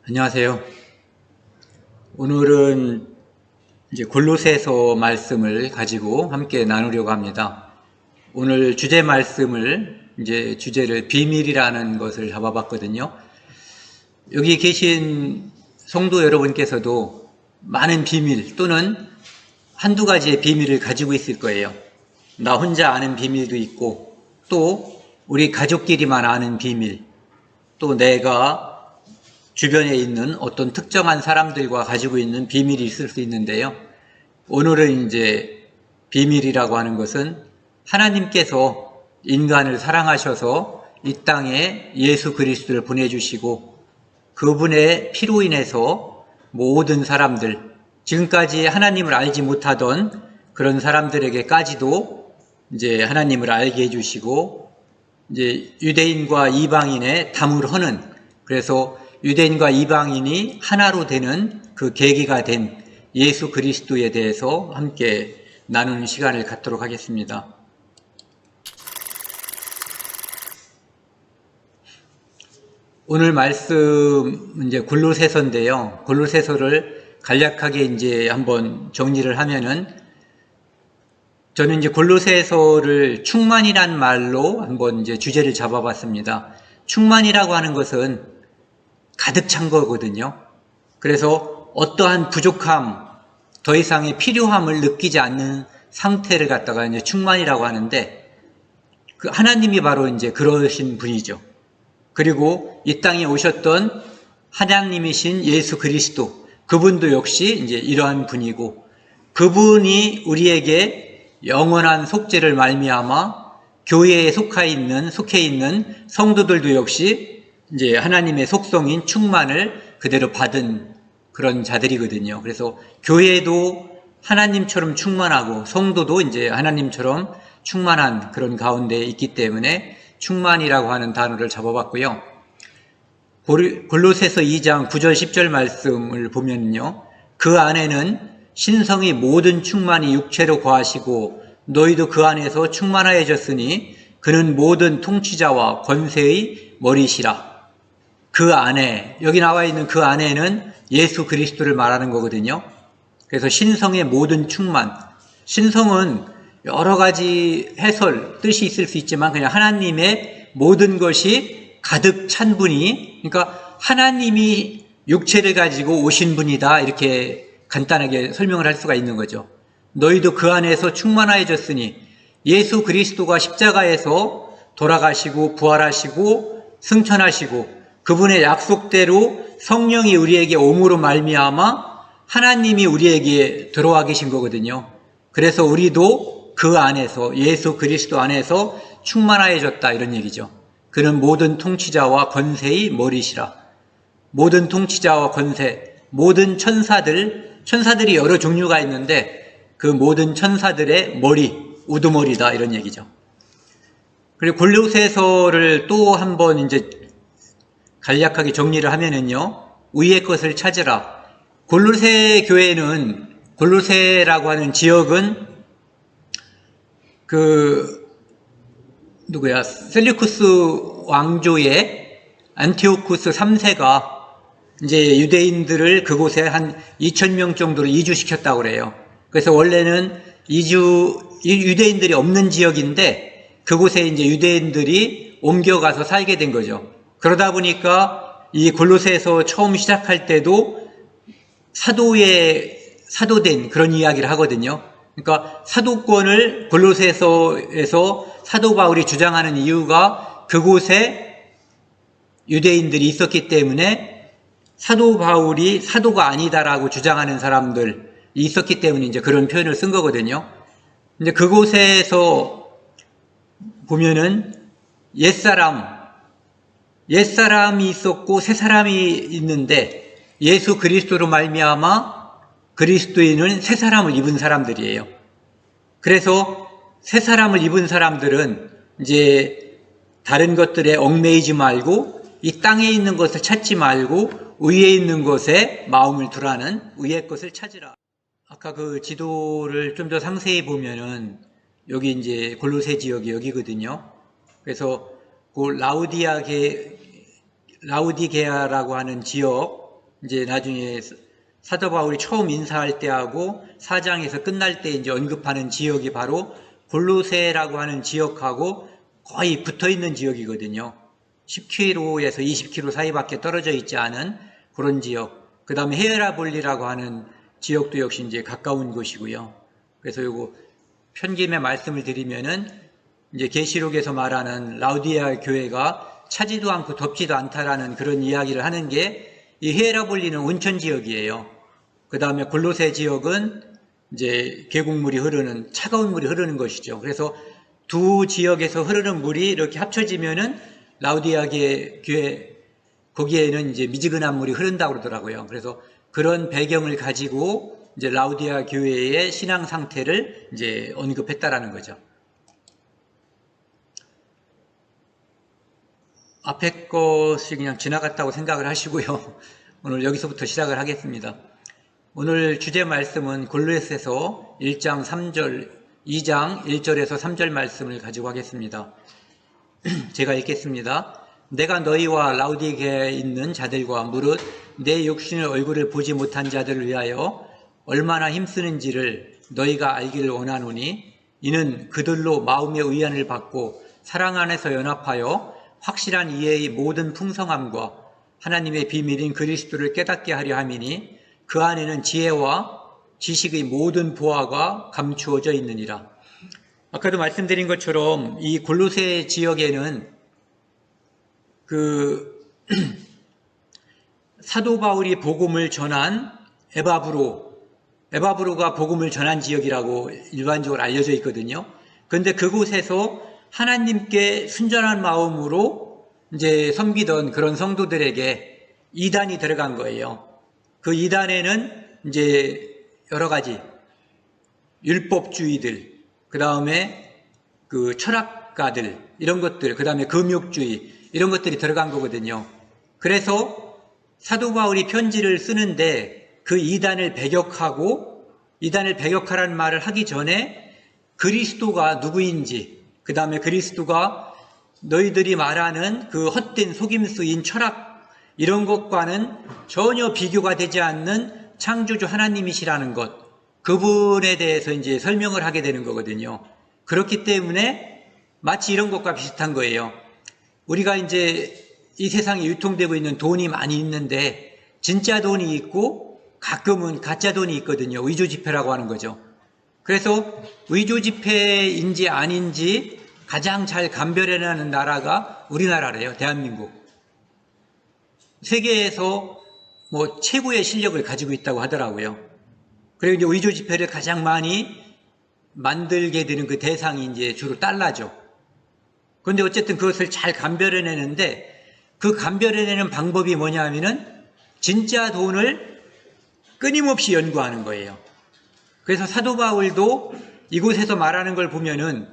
안녕하세요. 오늘은 이제 골로새서 말씀을 가지고 함께 나누려고 합니다. 오늘 주제 말씀을 주제를 비밀이라는 것을 잡아봤거든요. 여기 계신 성도 여러분께서도 많은 비밀 또는 한두 가지의 비밀을 가지고 있을 거예요. 나 혼자 아는 비밀도 있고, 또 우리 가족끼리만 아는 비밀, 또 내가 주변에 있는 어떤 특정한 사람들과 가지고 있는 비밀이 있을 수 있는데요. 오늘은 비밀이라고 하는 것은 하나님께서 인간을 사랑하셔서 이 땅에 예수 그리스도를 보내주시고 그분의 피로 인해서 모든 사람들, 지금까지 하나님을 알지 못하던 그런 사람들에게까지도 하나님을 알게 해주시고 유대인과 이방인의 담을 허는, 그래서 유대인과 이방인이 하나로 되는 그 계기가 된 예수 그리스도에 대해서 함께 나누는 시간을 갖도록 하겠습니다. 오늘 말씀 골로새서인데요. 골로새서를 간략하게 한번 정리를 하면은, 저는 골로새서를 충만이란 말로 한번 주제를 잡아봤습니다. 충만이라고 하는 것은 가득 찬 거거든요. 그래서 어떠한 부족함, 더 이상의 필요함을 느끼지 않는 상태를 갖다가 충만이라고 하는데, 그 하나님이 바로 그러신 분이죠. 그리고 이 땅에 오셨던 하나님이신 예수 그리스도, 그분도 역시 이러한 분이고, 그분이 우리에게 영원한 속죄를 말미암아 교회에 속해 있는 성도들도 역시 하나님의 속성인 충만을 그대로 받은 그런 자들이거든요. 그래서 교회도 하나님처럼 충만하고 성도도 하나님처럼 충만한 그런 가운데 있기 때문에 충만이라고 하는 단어를 잡아봤고요. 골로새서 2장 9절 10절 말씀을 보면요, 그 안에는 신성의 모든 충만이 육체로 거하시고 너희도 그 안에서 충만하여졌으니 그는 모든 통치자와 권세의 머리시라. 그 안에, 여기 나와 있는 그 안에는 예수 그리스도를 말하는 거거든요. 그래서 신성의 모든 충만, 신성은 여러 가지 해설, 뜻이 있을 수 있지만 그냥 하나님의 모든 것이 가득 찬 분이, 그러니까 하나님이 육체를 가지고 오신 분이다, 이렇게 간단하게 설명을 할 수가 있는 거죠. 너희도 그 안에서 충만하여졌으니, 예수 그리스도가 십자가에서 돌아가시고 부활하시고 승천하시고 그분의 약속대로 성령이 우리에게 옴으로 말미암아 하나님이 우리에게 들어와 계신 거거든요. 그래서 우리도 그 안에서, 예수 그리스도 안에서 충만하여졌다, 이런 얘기죠. 그는 모든 통치자와 권세의 머리시라. 모든 통치자와 권세, 모든 천사들이 여러 종류가 있는데 그 모든 천사들의 머리, 우두머리다, 이런 얘기죠. 그리고 골로새서를 또 한번 간략하게 정리를 하면은요, 위의 것을 찾으라. 골로새 교회는, 골로새라고 하는 지역은 셀류쿠스 왕조의 안티오쿠스 3세가 유대인들을 그곳에 한 2,000명 정도로 이주시켰다고 그래요. 그래서 원래는 유대인들이 없는 지역인데 그곳에 유대인들이 옮겨가서 살게 된 거죠. 그러다 보니까 이 골로새에서 처음 시작할 때도 사도된 그런 이야기를 하거든요. 그러니까 사도권을 골로새에서 사도 바울이 주장하는 이유가 그곳에 유대인들이 있었기 때문에 사도 바울이 사도가 아니다라고 주장하는 사람들이 있었기 때문에 그런 표현을 쓴 거거든요. 그곳에서 보면은 옛사람이 있었고 새 사람이 있는데 예수 그리스도로 말미암아 그리스도인은 새 사람을 입은 사람들이에요. 그래서 새 사람을 입은 사람들은 다른 것들에 얽매이지 말고 이 땅에 있는 것을 찾지 말고 위에 있는 것에 마음을 두라는, 위의 것을 찾으라. 아까 그 지도를 좀 더 상세히 보면은 여기 골로새 지역이 여기거든요. 그래서 그 라우디게아라고 하는 지역, 이제 나중에 사도 바울이 처음 인사할 때하고 4장에서 끝날 때 이제 언급하는 지역이 바로 골로새라고 하는 지역하고 거의 붙어 있는 지역이거든요. 10km에서 20km 사이밖에 떨어져 있지 않은 그런 지역. 그 다음에 헤라볼리라고 하는 지역도 역시 이제 가까운 곳이고요. 그래서 요거 편김의 말씀을 드리면은 이제 계시록에서 말하는 라우디게아 교회가 차지도 않고 덥지도 않다라는 그런 이야기를 하는 게 이 헤라볼리는 온천 지역이에요. 그 다음에 골로새 지역은 이제 계곡물이 흐르는 차가운 물이 흐르는 것이죠. 그래서 두 지역에서 흐르는 물이 이렇게 합쳐지면은 라우디게아 교회 거기에는 이제 미지근한 물이 흐른다고 그러더라고요. 그래서 그런 배경을 가지고 이제 라우디게아 교회의 신앙 상태를 이제 언급했다라는 거죠. 앞에 것이 그냥 지나갔다고 생각을 하시고요. 오늘 여기서부터 시작을 하겠습니다. 오늘 주제 말씀은 골로새서 1장 3절, 2장 1절에서 3절 말씀을 가지고 하겠습니다. 제가 읽겠습니다. 내가 너희와 라우디게아에 있는 자들과 무릇 내 육신의 얼굴을 보지 못한 자들을 위하여 얼마나 힘쓰는지를 너희가 알기를 원하노니 이는 그들로 마음의 의안을 받고 사랑 안에서 연합하여 확실한 이해의 모든 풍성함과 하나님의 비밀인 그리스도를 깨닫게 하려 함이니 그 안에는 지혜와 지식의 모든 보화가 감추어져 있느니라. 아까도 말씀드린 것처럼 이 골로새 지역에는 사도 바울이 복음을 전한 에바브로가 복음을 전한 지역이라고 일반적으로 알려져 있거든요. 그런데 그곳에서 하나님께 순전한 마음으로 이제 섬기던 그런 성도들에게 이단이 들어간 거예요. 그 이단에는 이제 여러 가지 율법주의들, 그 다음에 그 철학가들, 이런 것들, 그 다음에 금욕주의, 이런 것들이 들어간 거거든요. 그래서 사도 바울이 편지를 쓰는데 그 이단을 배격하라는 말을 하기 전에 그리스도가 누구인지, 그 다음에 그리스도가 너희들이 말하는 그 헛된 속임수인 철학 이런 것과는 전혀 비교가 되지 않는 창조주 하나님이시라는 것, 그분에 대해서 이제 설명을 하게 되는 거거든요. 그렇기 때문에 마치 이런 것과 비슷한 거예요. 우리가 이제 이 세상에 유통되고 있는 돈이 많이 있는데 진짜 돈이 있고 가끔은 가짜 돈이 있거든요. 의조지폐라고 하는 거죠. 그래서 의조지폐인지 아닌지 가장 잘 감별해내는 나라가 우리나라래요. 대한민국. 세계에서 뭐 최고의 실력을 가지고 있다고 하더라고요. 그리고 이제 의조지폐를 가장 많이 만들게 되는 그 대상이 이제 주로 달러죠. 그런데 어쨌든 그것을 잘 감별해내는데 그 감별해내는 방법이 뭐냐 하면은 진짜 돈을 끊임없이 연구하는 거예요. 그래서 사도 바울도 이곳에서 말하는 걸 보면은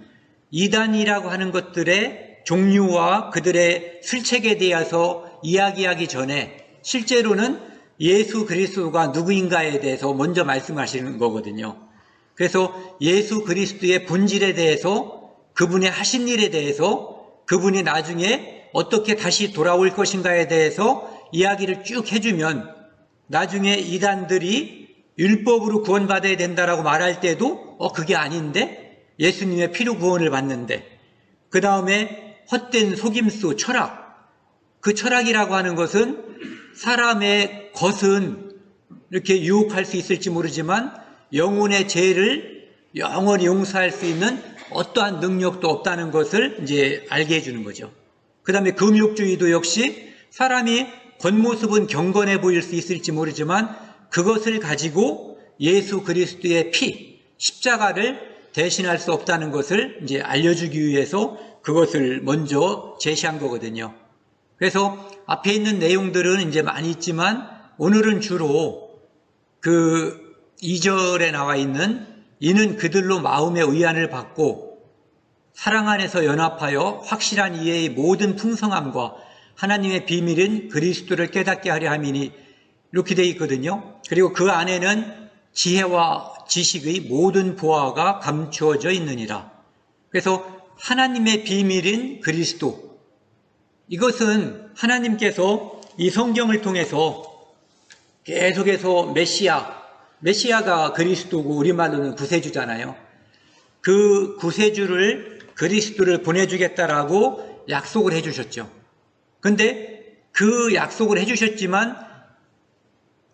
이단이라고 하는 것들의 종류와 그들의 실책에 대해서 이야기하기 전에 실제로는 예수 그리스도가 누구인가에 대해서 먼저 말씀하시는 거거든요. 그래서 예수 그리스도의 본질에 대해서, 그분의 하신 일에 대해서, 그분이 나중에 어떻게 다시 돌아올 것인가에 대해서 이야기를 쭉 해주면 나중에 이단들이 율법으로 구원받아야 된다라고 말할 때도 그게 아닌데 예수님의 피로 구원을 받는데, 그 다음에 헛된 속임수, 철학, 그 철학이라고 하는 것은 사람의 것은 이렇게 유혹할 수 있을지 모르지만 영혼의 죄를 영원히 용서할 수 있는 어떠한 능력도 없다는 것을 이제 알게 해주는 거죠. 그 다음에 금욕주의도 역시 사람이 겉모습은 경건해 보일 수 있을지 모르지만 그것을 가지고 예수 그리스도의 피, 십자가를 대신할 수 없다는 것을 이제 알려주기 위해서 그것을 먼저 제시한 거거든요. 그래서 앞에 있는 내용들은 이제 많이 있지만 오늘은 주로 그 2절에 나와 있는 이는 그들로 마음의 의안을 받고 사랑 안에서 연합하여 확실한 이해의 모든 풍성함과 하나님의 비밀인 그리스도를 깨닫게 하려 함이니 이렇게 되어 있거든요. 그리고 그 안에는 지혜와 지식의 모든 보화가 감추어져 있느니라. 그래서 하나님의 비밀인 그리스도, 이것은 하나님께서 이 성경을 통해서 계속해서 메시아가 그리스도고 우리말로는 구세주잖아요. 그 구세주를 그리스도를 보내주겠다라고 약속을 해주셨죠. 근데 그 약속을 해주셨지만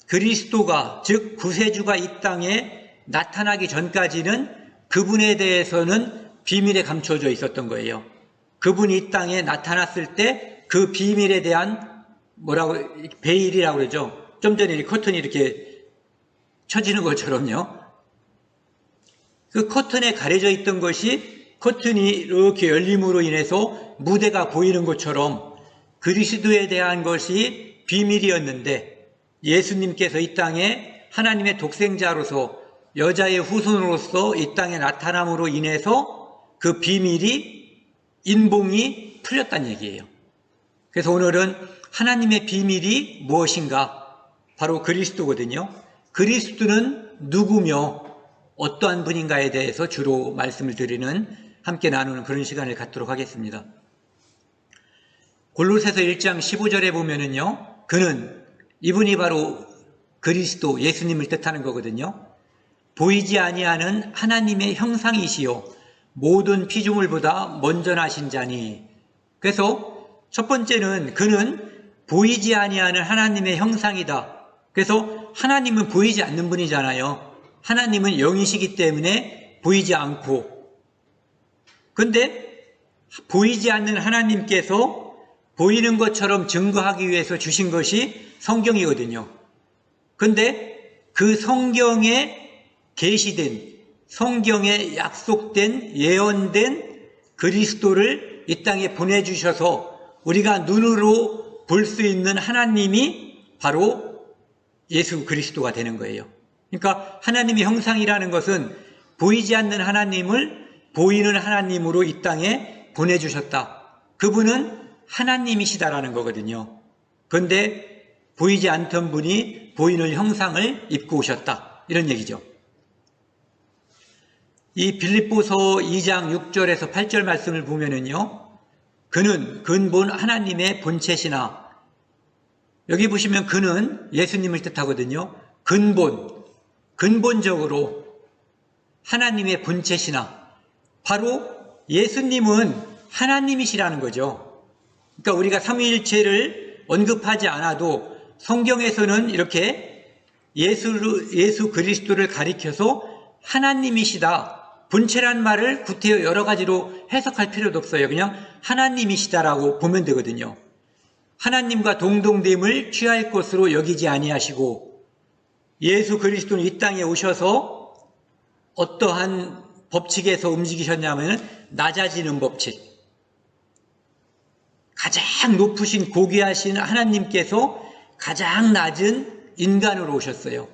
그리스도가 즉 구세주가 이 땅에 나타나기 전까지는 그분에 대해서는 비밀에 감춰져 있었던 거예요. 그분이 이 땅에 나타났을 때 그 비밀에 대한 베일이라고 그러죠. 좀 전에 이 커튼이 이렇게 쳐지는 것처럼요. 그 커튼에 가려져 있던 것이 커튼이 이렇게 열림으로 인해서 무대가 보이는 것처럼 그리스도에 대한 것이 비밀이었는데 예수님께서 이 땅에 하나님의 독생자로서 여자의 후손으로서 이 땅에 나타남으로 인해서 그 비밀이 인봉이 풀렸다는 얘기예요. 그래서 오늘은 하나님의 비밀이 무엇인가? 바로 그리스도거든요. 그리스도는 누구며 어떠한 분인가에 대해서 주로 말씀을 드리는 함께 나누는 그런 시간을 갖도록 하겠습니다. 골로새서 1장 15절에 보면은요. 이분이 바로 그리스도 예수님을 뜻하는 거거든요. 보이지 아니하는 하나님의 형상이시요 모든 피조물보다 먼저 나신 자니. 그래서 첫 번째는 그는 보이지 아니하는 하나님의 형상이다. 그래서 하나님은 보이지 않는 분이잖아요. 하나님은 영이시기 때문에 보이지 않고. 근데 보이지 않는 하나님께서 보이는 것처럼 증거하기 위해서 주신 것이 성경이거든요. 근데 그 성경에 계시된, 성경에 약속된, 예언된 그리스도를 이 땅에 보내주셔서 우리가 눈으로 볼 수 있는 하나님이 바로 예수 그리스도가 되는 거예요. 그러니까 하나님의 형상이라는 것은 보이지 않는 하나님을 보이는 하나님으로 이 땅에 보내주셨다. 그분은 하나님이시다라는 거거든요. 그런데 보이지 않던 분이 보이는 형상을 입고 오셨다. 이런 얘기죠. 이 빌립보서 2장 6절에서 8절 말씀을 보면은요. 그는 근본 하나님의 본체시나, 여기 보시면 그는 예수님을 뜻하거든요. 근본적으로 하나님의 본체시나, 바로 예수님은 하나님이시라는 거죠. 그러니까 우리가 삼위일체를 언급하지 않아도 성경에서는 이렇게 예수 그리스도를 가리켜서 하나님이시다. 본체란 말을 구태여 여러 가지로 해석할 필요도 없어요. 그냥 하나님이시다라고 보면 되거든요. 하나님과 동등됨을 취할 것으로 여기지 아니하시고 예수 그리스도는 이 땅에 오셔서 어떠한 법칙에서 움직이셨냐면 낮아지는 법칙. 가장 높으신 고귀하신 하나님께서 가장 낮은 인간으로 오셨어요.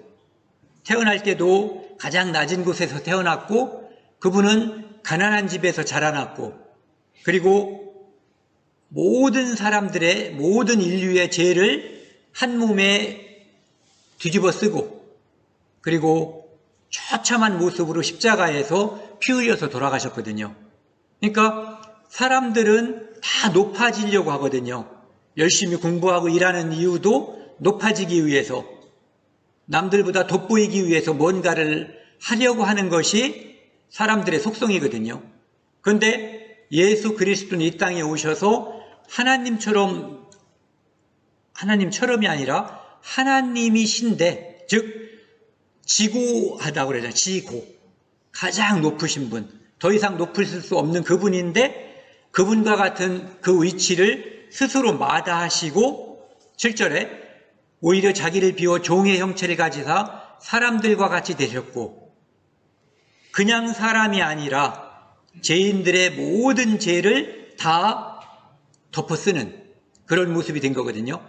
태어날 때도 가장 낮은 곳에서 태어났고 그분은 가난한 집에서 자라났고 그리고 모든 사람들의 모든 인류의 죄를 한 몸에 뒤집어 쓰고 그리고 처참한 모습으로 십자가에서 피 흘려서 돌아가셨거든요. 그러니까 사람들은 다 높아지려고 하거든요. 열심히 공부하고 일하는 이유도 높아지기 위해서, 남들보다 돋보이기 위해서 뭔가를 하려고 하는 것이 사람들의 속성이거든요. 그런데 예수 그리스도는 이 땅에 오셔서 하나님처럼이 아니라 하나님이신데, 즉 지고하다고 그러잖아요. 지고. 가장 높으신 분, 더 이상 높을 수 없는 그분인데 그분과 같은 그 위치를 스스로 마다하시고 7절에 오히려 자기를 비워 종의 형체를 가지사 사람들과 같이 되셨고 그냥 사람이 아니라 죄인들의 모든 죄를 다 덮어쓰는 그런 모습이 된 거거든요.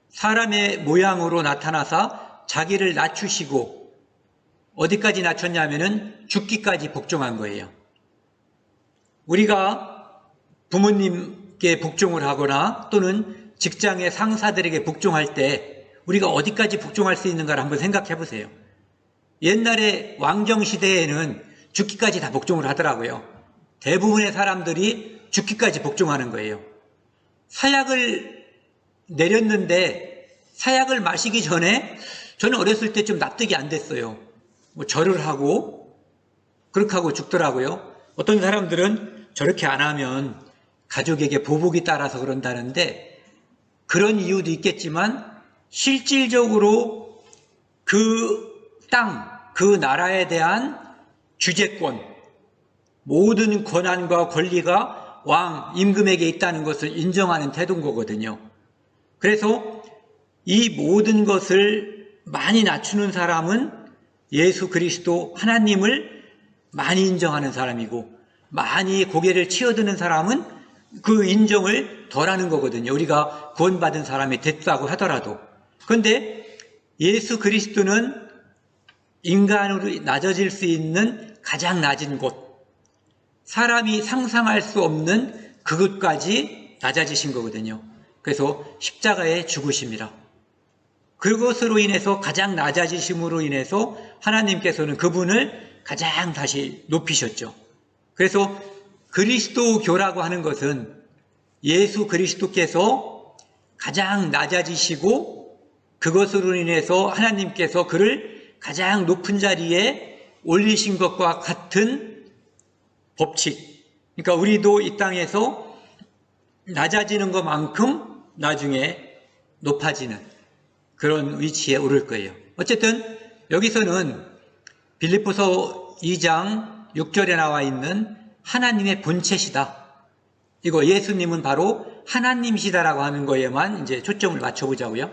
사람의 모양으로 나타나서 자기를 낮추시고 어디까지 낮췄냐면은 죽기까지 복종한 거예요. 우리가 부모님께 복종을 하거나 또는 직장의 상사들에게 복종할 때 우리가 어디까지 복종할 수 있는가를 한번 생각해 보세요. 옛날에 왕정시대에는 죽기까지 다 복종을 하더라고요. 대부분의 사람들이 죽기까지 복종하는 거예요. 사약을 내렸는데 사약을 마시기 전에 저는 어렸을 때 좀 납득이 안 됐어요. 뭐 절을 하고 그렇게 하고 죽더라고요. 어떤 사람들은 저렇게 안 하면 가족에게 보복이 따라서 그런다는데 그런 이유도 있겠지만 실질적으로 그 땅, 그 나라에 대한 주재권, 모든 권한과 권리가 왕, 임금에게 있다는 것을 인정하는 태도인 거거든요. 그래서 이 모든 것을 많이 낮추는 사람은 예수 그리스도 하나님을 많이 인정하는 사람이고, 많이 고개를 치어드는 사람은 그 인정을 덜하는 거거든요. 우리가 구원받은 사람이 됐다고 하더라도. 그런데 예수 그리스도는 인간으로 낮아질 수 있는 가장 낮은 곳, 사람이 상상할 수 없는 그것까지 낮아지신 거거든요. 그래서 십자가에 죽으심이라. 그것으로 인해서 가장 낮아지심으로 인해서 하나님께서는 그분을 가장 다시 높이셨죠. 그래서 그리스도교라고 하는 것은 예수 그리스도께서 가장 낮아지시고 그것으로 인해서 하나님께서 그를 가장 높은 자리에 올리신 것과 같은 법칙. 그러니까 우리도 이 땅에서 낮아지는 것만큼 나중에 높아지는 그런 위치에 오를 거예요. 어쨌든 여기서는 빌립보서 2장 6절에 나와 있는 하나님의 본체시다. 이거 예수님은 바로 하나님이시다라고 하는 거에만 이제 초점을 맞춰보자고요.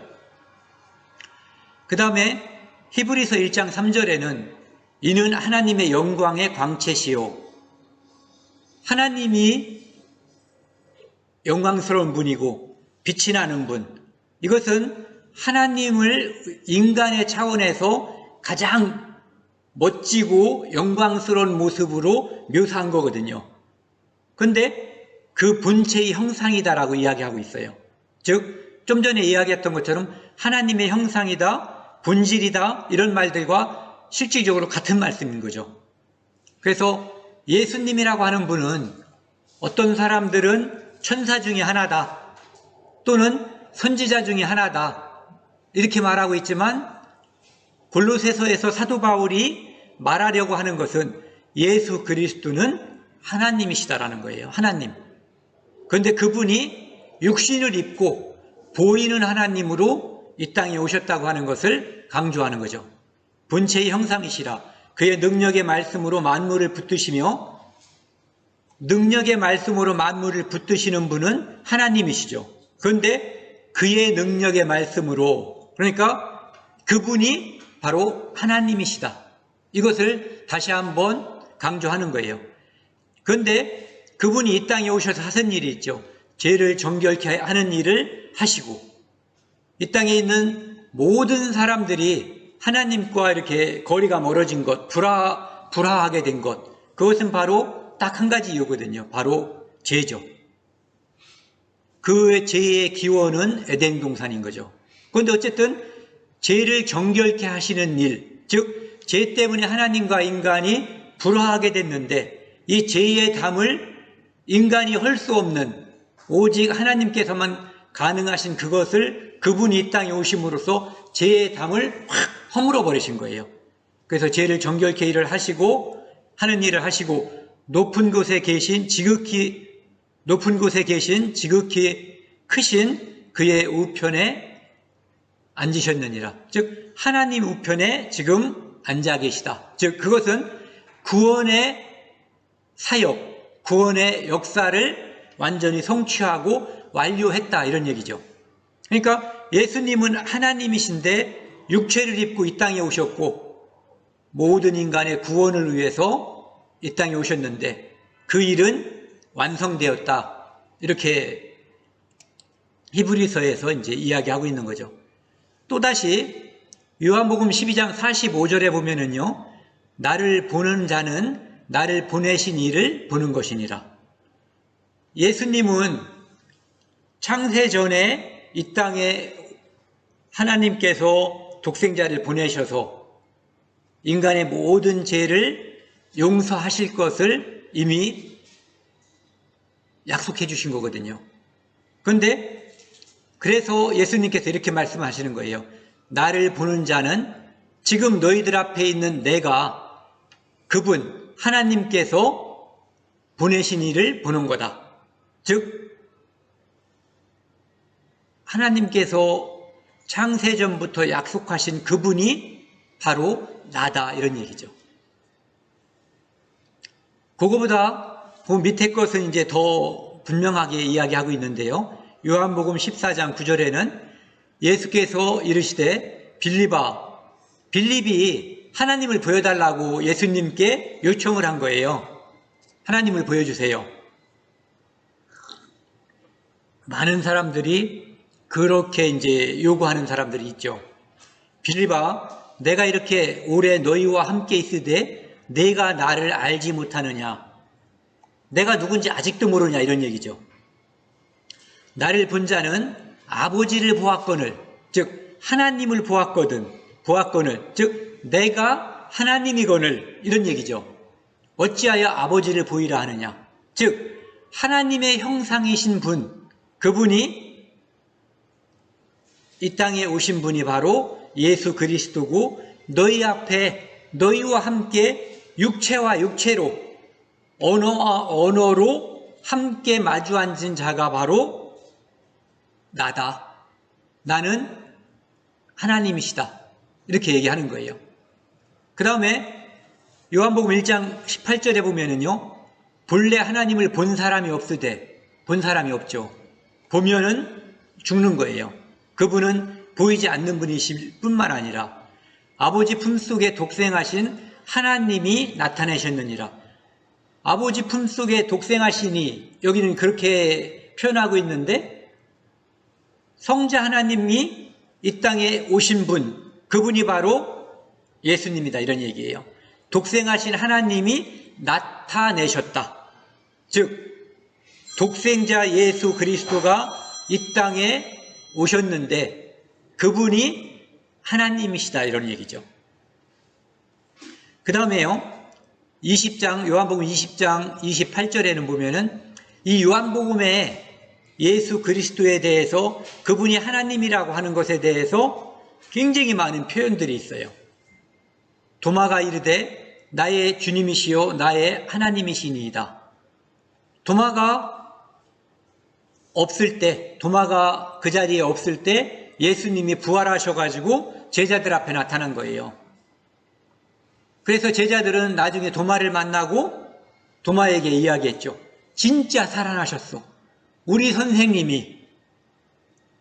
그 다음에 히브리서 1장 3절에는 이는 하나님의 영광의 광채시요. 하나님이 영광스러운 분이고 빛이 나는 분. 이것은 하나님을 인간의 차원에서 가장 멋지고 영광스러운 모습으로 묘사한 거거든요. 그런데 그 본체의 형상이다라고 이야기하고 있어요. 즉, 좀 전에 이야기했던 것처럼 하나님의 형상이다, 본질이다 이런 말들과 실질적으로 같은 말씀인 거죠. 그래서 예수님이라고 하는 분은 어떤 사람들은 천사 중에 하나다 또는 선지자 중에 하나다 이렇게 말하고 있지만 골로새서에서 사도 바울이 말하려고 하는 것은 예수 그리스도는 하나님이시다라는 거예요. 하나님. 그런데 그분이 육신을 입고 보이는 하나님으로 이 땅에 오셨다고 하는 것을 강조하는 거죠. 본체의 형상이시라. 그의 능력의 말씀으로 만물을 붙드시며 능력의 말씀으로 만물을 붙드시는 분은 하나님이시죠. 그런데 그의 능력의 말씀으로 그러니까 그분이 바로 하나님이시다. 이것을 다시 한번 강조하는 거예요. 그런데 그분이 이 땅에 오셔서 하신 일이 있죠. 죄를 정결케 하는 일을 하시고 이 땅에 있는 모든 사람들이 하나님과 이렇게 거리가 멀어진 것, 불화하게 된 것, 그것은 바로 딱 한 가지 이유거든요. 바로 죄죠. 그 죄의 기원은 에덴 동산인 거죠. 그런데 어쨌든 죄를 정결케 하시는 일, 즉 죄 때문에 하나님과 인간이 불화하게 됐는데 이 죄의 담을 인간이 할 수 없는 오직 하나님께서만 가능하신 그것을 그분이 이 땅에 오심으로써 죄의 담을 확 허물어 버리신 거예요. 그래서 죄를 정결케 일을 하시고 하는 일을 하시고 높은 곳에 계신 지극히 크신 그의 우편에 앉으셨느니라. 즉 하나님 우편에 지금 앉아 계시다. 즉 그것은 구원의 사역, 구원의 역사를 완전히 성취하고 완료했다 이런 얘기죠. 그러니까 예수님은 하나님이신데 육체를 입고 이 땅에 오셨고 모든 인간의 구원을 위해서 이 땅에 오셨는데 그 일은 완성되었다. 이렇게 히브리서에서 이제 이야기하고 있는 거죠. 또다시 요한복음 12장 45절에 보면은요. 나를 보는 자는 나를 보내신 이를 보는 것이니라. 예수님은 창세 전에 이 땅에 하나님께서 독생자를 보내셔서 인간의 모든 죄를 용서하실 것을 이미 약속해 주신 거거든요. 그런데 그래서 예수님께서 이렇게 말씀하시는 거예요. 나를 보는 자는 지금 너희들 앞에 있는 내가 그분 하나님께서 보내신 이를 보는 거다. 즉 하나님께서 창세전부터 약속하신 그분이 바로 나다, 이런 얘기죠. 그거보다 그 밑에 것은 이제 더 분명하게 이야기하고 있는데요. 요한복음 14장 9절에는 예수께서 이르시되 빌립아, 빌립이 하나님을 보여달라고 예수님께 요청을 한 거예요. 하나님을 보여주세요. 많은 사람들이 그렇게 이제 요구하는 사람들이 있죠. 빌립아, 내가 이렇게 오래 너희와 함께 있으되 내가 나를 알지 못하느냐? 내가 누군지 아직도 모르냐? 이런 얘기죠. 나를 본 자는 아버지를 보았거늘, 즉 하나님을 보았거늘, 즉 내가 하나님이거늘, 이런 얘기죠. 어찌하여 아버지를 보이라 하느냐? 즉 하나님의 형상이신 분, 그분이 이 땅에 오신 분이 바로 예수 그리스도고, 너희 앞에 너희와 함께 육체와 육체로, 언어와 언어로 함께 마주 앉은 자가 바로 나다. 나는 하나님이시다. 이렇게 얘기하는 거예요. 그 다음에 요한복음 1장 18절에 보면은요, 본래 하나님을 본 사람이 없죠. 보면은 죽는 거예요. 그분은 보이지 않는 분이실 뿐만 아니라 아버지 품속에 독생하신 하나님이 나타내셨느니라. 아버지 품속에 독생하시니, 여기는 그렇게 표현하고 있는데, 성자 하나님이 이 땅에 오신 분, 그분이 바로 예수님이다, 이런 얘기예요. 독생하신 하나님이 나타내셨다. 즉 독생자 예수 그리스도가 이 땅에 오셨는데 그분이 하나님이시다, 이런 얘기죠. 그 다음에요, 요한복음 20장 28절에는 보면은 이 요한복음에 예수 그리스도에 대해서, 그분이 하나님이라고 하는 것에 대해서 굉장히 많은 표현들이 있어요. 도마가 이르되 나의 주님이시요 나의 하나님이시니이다. 도마가 그 자리에 없을 때 예수님이 부활하셔가지고 제자들 앞에 나타난 거예요. 그래서 제자들은 나중에 도마를 만나고 도마에게 이야기했죠. 진짜 살아나셨어. 우리 선생님이,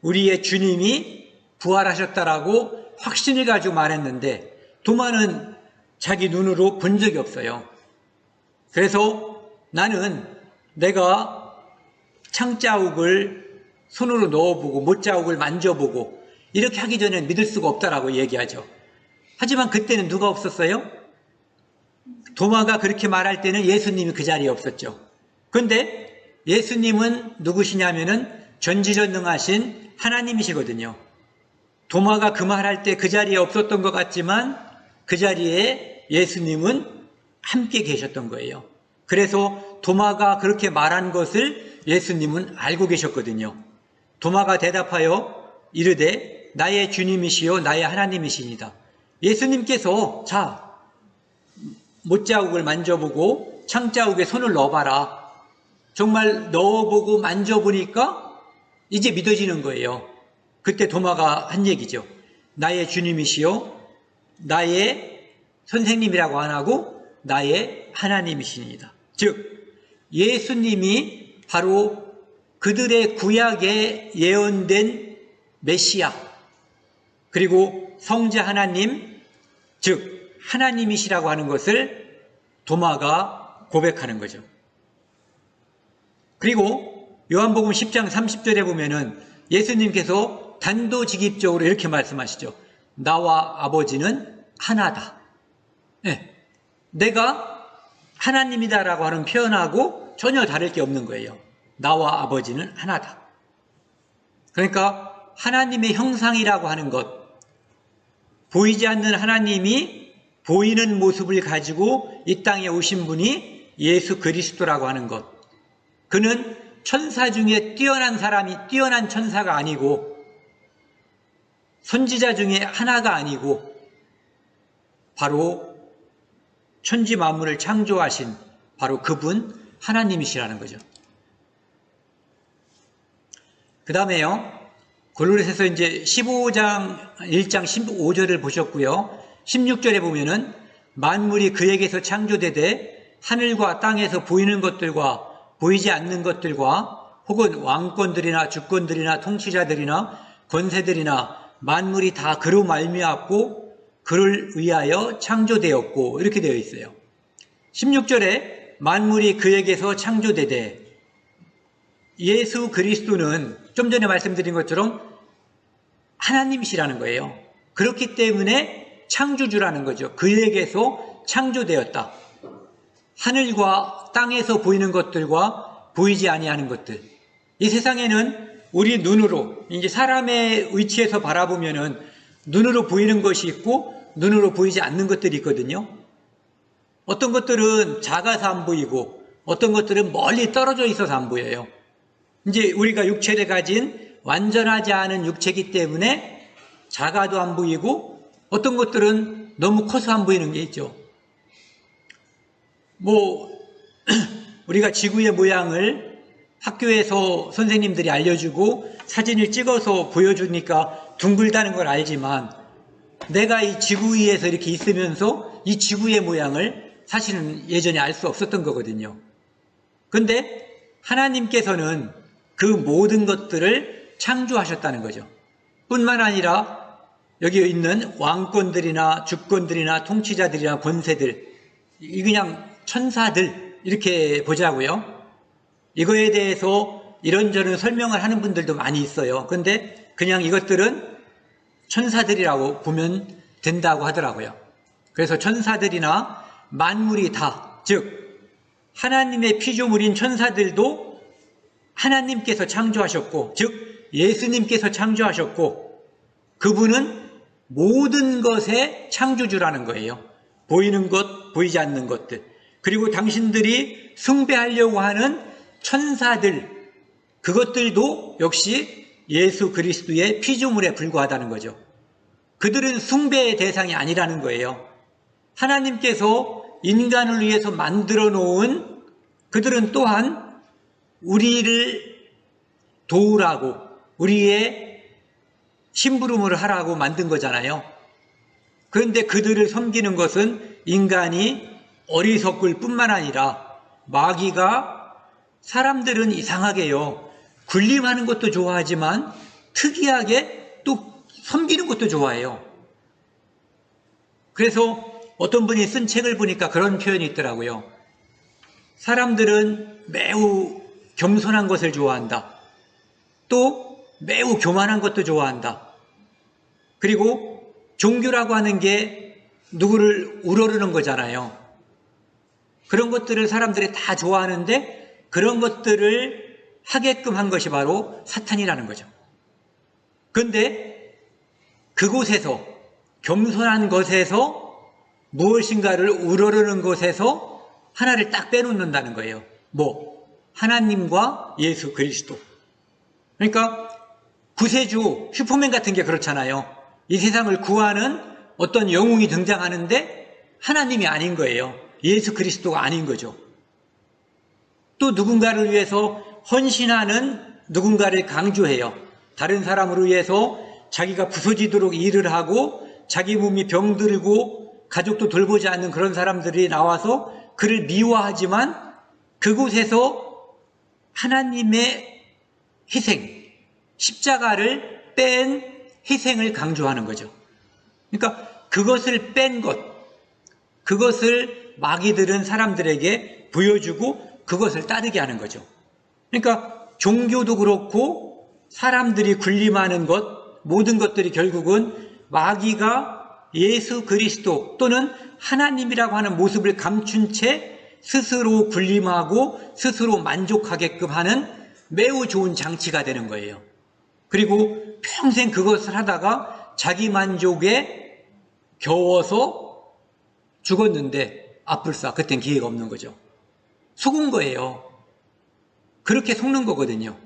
우리의 주님이 부활하셨다라고 확신을 가지고 말했는데, 도마는 자기 눈으로 본 적이 없어요. 그래서 나는 내가 창자욱을 손으로 넣어보고 못자욱을 만져보고 이렇게 하기 전에 믿을 수가 없다라고 얘기하죠. 하지만 그때는 누가 없었어요? 도마가 그렇게 말할 때는 예수님이 그 자리에 없었죠. 그런데 예수님은 누구시냐면은 전지전능하신 하나님이시거든요. 도마가 그 말할 때 그 자리에 없었던 것 같지만 그 자리에 예수님은 함께 계셨던 거예요. 그래서 도마가 그렇게 말한 것을 예수님은 알고 계셨거든요. 도마가 대답하여 이르되 나의 주님이시요 나의 하나님이시니다. 예수님께서 자, 못자국을 만져보고 창자국에 손을 넣어봐라. 정말 넣어보고 만져보니까 이제 믿어지는 거예요. 그때 도마가 한 얘기죠. 나의 주님이시요 나의 선생님이라고 안 하고 나의 하나님이시니이다. 즉 예수님이 바로 그들의 구약에 예언된 메시아, 그리고 성자 하나님, 즉 하나님이시라고 하는 것을 도마가 고백하는 거죠. 그리고 요한복음 10장 30절에 보면은 예수님께서 단도직입적으로 이렇게 말씀하시죠. 나와 아버지는 하나다. 네. 내가 하나님이다라고 하는 표현하고 전혀 다를 게 없는 거예요. 나와 아버지는 하나다. 그러니까 하나님의 형상이라고 하는 것, 보이지 않는 하나님이 보이는 모습을 가지고 이 땅에 오신 분이 예수 그리스도라고 하는 것, 그는 천사 중에 뛰어난 사람이 뛰어난 천사가 아니고 선지자 중에 하나가 아니고 바로 천지 만물을 창조하신 바로 그분 하나님이시라는 거죠. 그 다음에요. 골로새서 이제 15장 1장 15절을 보셨고요. 16절에 보면은 만물이 그에게서 창조되되 하늘과 땅에서 보이는 것들과 보이지 않는 것들과 혹은 왕권들이나 주권들이나 통치자들이나 권세들이나 만물이 다 그로 말미암고 그를 위하여 창조되었고 이렇게 되어 있어요. 16절에 만물이 그에게서 창조되되 예수 그리스도는 좀 전에 말씀드린 것처럼 하나님이시라는 거예요. 그렇기 때문에 창조주라는 거죠. 그에게서 창조되었다. 하늘과 땅에서 보이는 것들과 보이지 아니하는 것들. 이 세상에는 우리 눈으로 이제 사람의 위치에서 바라보면은 눈으로 보이는 것이 있고 눈으로 보이지 않는 것들이 있거든요. 어떤 것들은 작아서 안 보이고 어떤 것들은 멀리 떨어져 있어서 안 보여요. 이제 우리가 육체를 가진 완전하지 않은 육체이기 때문에 작아도 안 보이고 어떤 것들은 너무 커서 안 보이는 게 있죠. 우리가 지구의 모양을 학교에서 선생님들이 알려주고 사진을 찍어서 보여주니까 둥글다는 걸 알지만 내가 이 지구 위에서 이렇게 있으면서 이 지구의 모양을 사실은 예전에 알 수 없었던 거거든요. 근데 하나님께서는 그 모든 것들을 창조하셨다는 거죠. 뿐만 아니라 여기 있는 왕권들이나 주권들이나 통치자들이나 권세들, 그냥 천사들 이렇게 보자고요. 이거에 대해서 이런저런 설명을 하는 분들도 많이 있어요. 그런데 그냥 이것들은 천사들이라고 보면 된다고 하더라고요. 그래서 천사들이나 만물이 다, 즉 하나님의 피조물인 천사들도 하나님께서 창조하셨고, 즉 예수님께서 창조하셨고, 그분은 모든 것의 창조주라는 거예요. 보이는 것, 보이지 않는 것들, 그리고 당신들이 숭배하려고 하는 천사들, 그것들도 역시 예수 그리스도의 피조물에 불과하다는 거죠. 그들은 숭배의 대상이 아니라는 거예요. 하나님께서 인간을 위해서 만들어 놓은 그들은 또한 우리를 도우라고, 우리의 심부름을 하라고 만든 거잖아요. 그런데 그들을 섬기는 것은 인간이 어리석을 뿐만 아니라 마귀가 사람들은 이상하게요, 군림하는 것도 좋아하지만 특이하게 또 섬기는 것도 좋아해요. 그래서 어떤 분이 쓴 책을 보니까 그런 표현이 있더라고요. 사람들은 매우 겸손한 것을 좋아한다. 또 매우 교만한 것도 좋아한다. 그리고 종교라고 하는 게 누구를 우러르는 거잖아요. 그런 것들을 사람들이 다 좋아하는데 그런 것들을 하게끔 한 것이 바로 사탄이라는 거죠. 그런데 그곳에서, 겸손한 것에서 무엇인가를 우러르는 것에서 하나를 딱 빼놓는다는 거예요. 하나님과 예수 그리스도. 그러니까 구세주, 슈퍼맨 같은 게 그렇잖아요. 이 세상을 구하는 어떤 영웅이 등장하는데 하나님이 아닌 거예요. 예수 그리스도가 아닌 거죠. 또 누군가를 위해서 헌신하는 누군가를 강조해요. 다른 사람을 위해서 자기가 부서지도록 일을 하고 자기 몸이 병들고 가족도 돌보지 않는 그런 사람들이 나와서 그를 미워하지만 그곳에서 하나님의 희생, 십자가를 뺀 희생을 강조하는 거죠. 그러니까 그것을 뺀 것, 그것을 마귀들은 사람들에게 보여주고 그것을 따르게 하는 거죠. 그러니까 종교도 그렇고 사람들이 군림하는 것, 모든 것들이 결국은 마귀가 예수 그리스도 또는 하나님이라고 하는 모습을 감춘 채 스스로 군림하고 스스로 만족하게끔 하는 매우 좋은 장치가 되는 거예요. 그리고 평생 그것을 하다가 자기 만족에 겨워서 죽었는데 아뿔싸, 그땐 기회가 없는 거죠. 속은 거예요. 그렇게 속는 거거든요.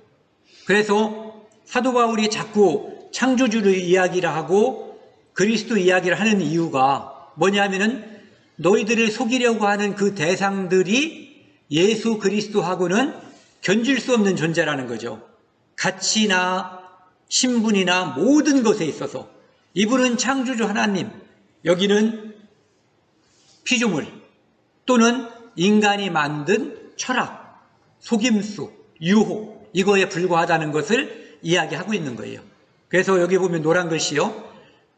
그래서 사도 바울이 자꾸 창조주를 이야기를 하고 그리스도 이야기를 하는 이유가 뭐냐면은 너희들을 속이려고 하는 그 대상들이 예수 그리스도하고는 견줄 수 없는 존재라는 거죠. 가치나 신분이나 모든 것에 있어서 이분은 창조주 하나님, 여기는 피조물 또는 인간이 만든 철학, 속임수, 유혹 이거에 불과하다는 것을 이야기하고 있는 거예요. 그래서 여기 보면 노란 글씨요.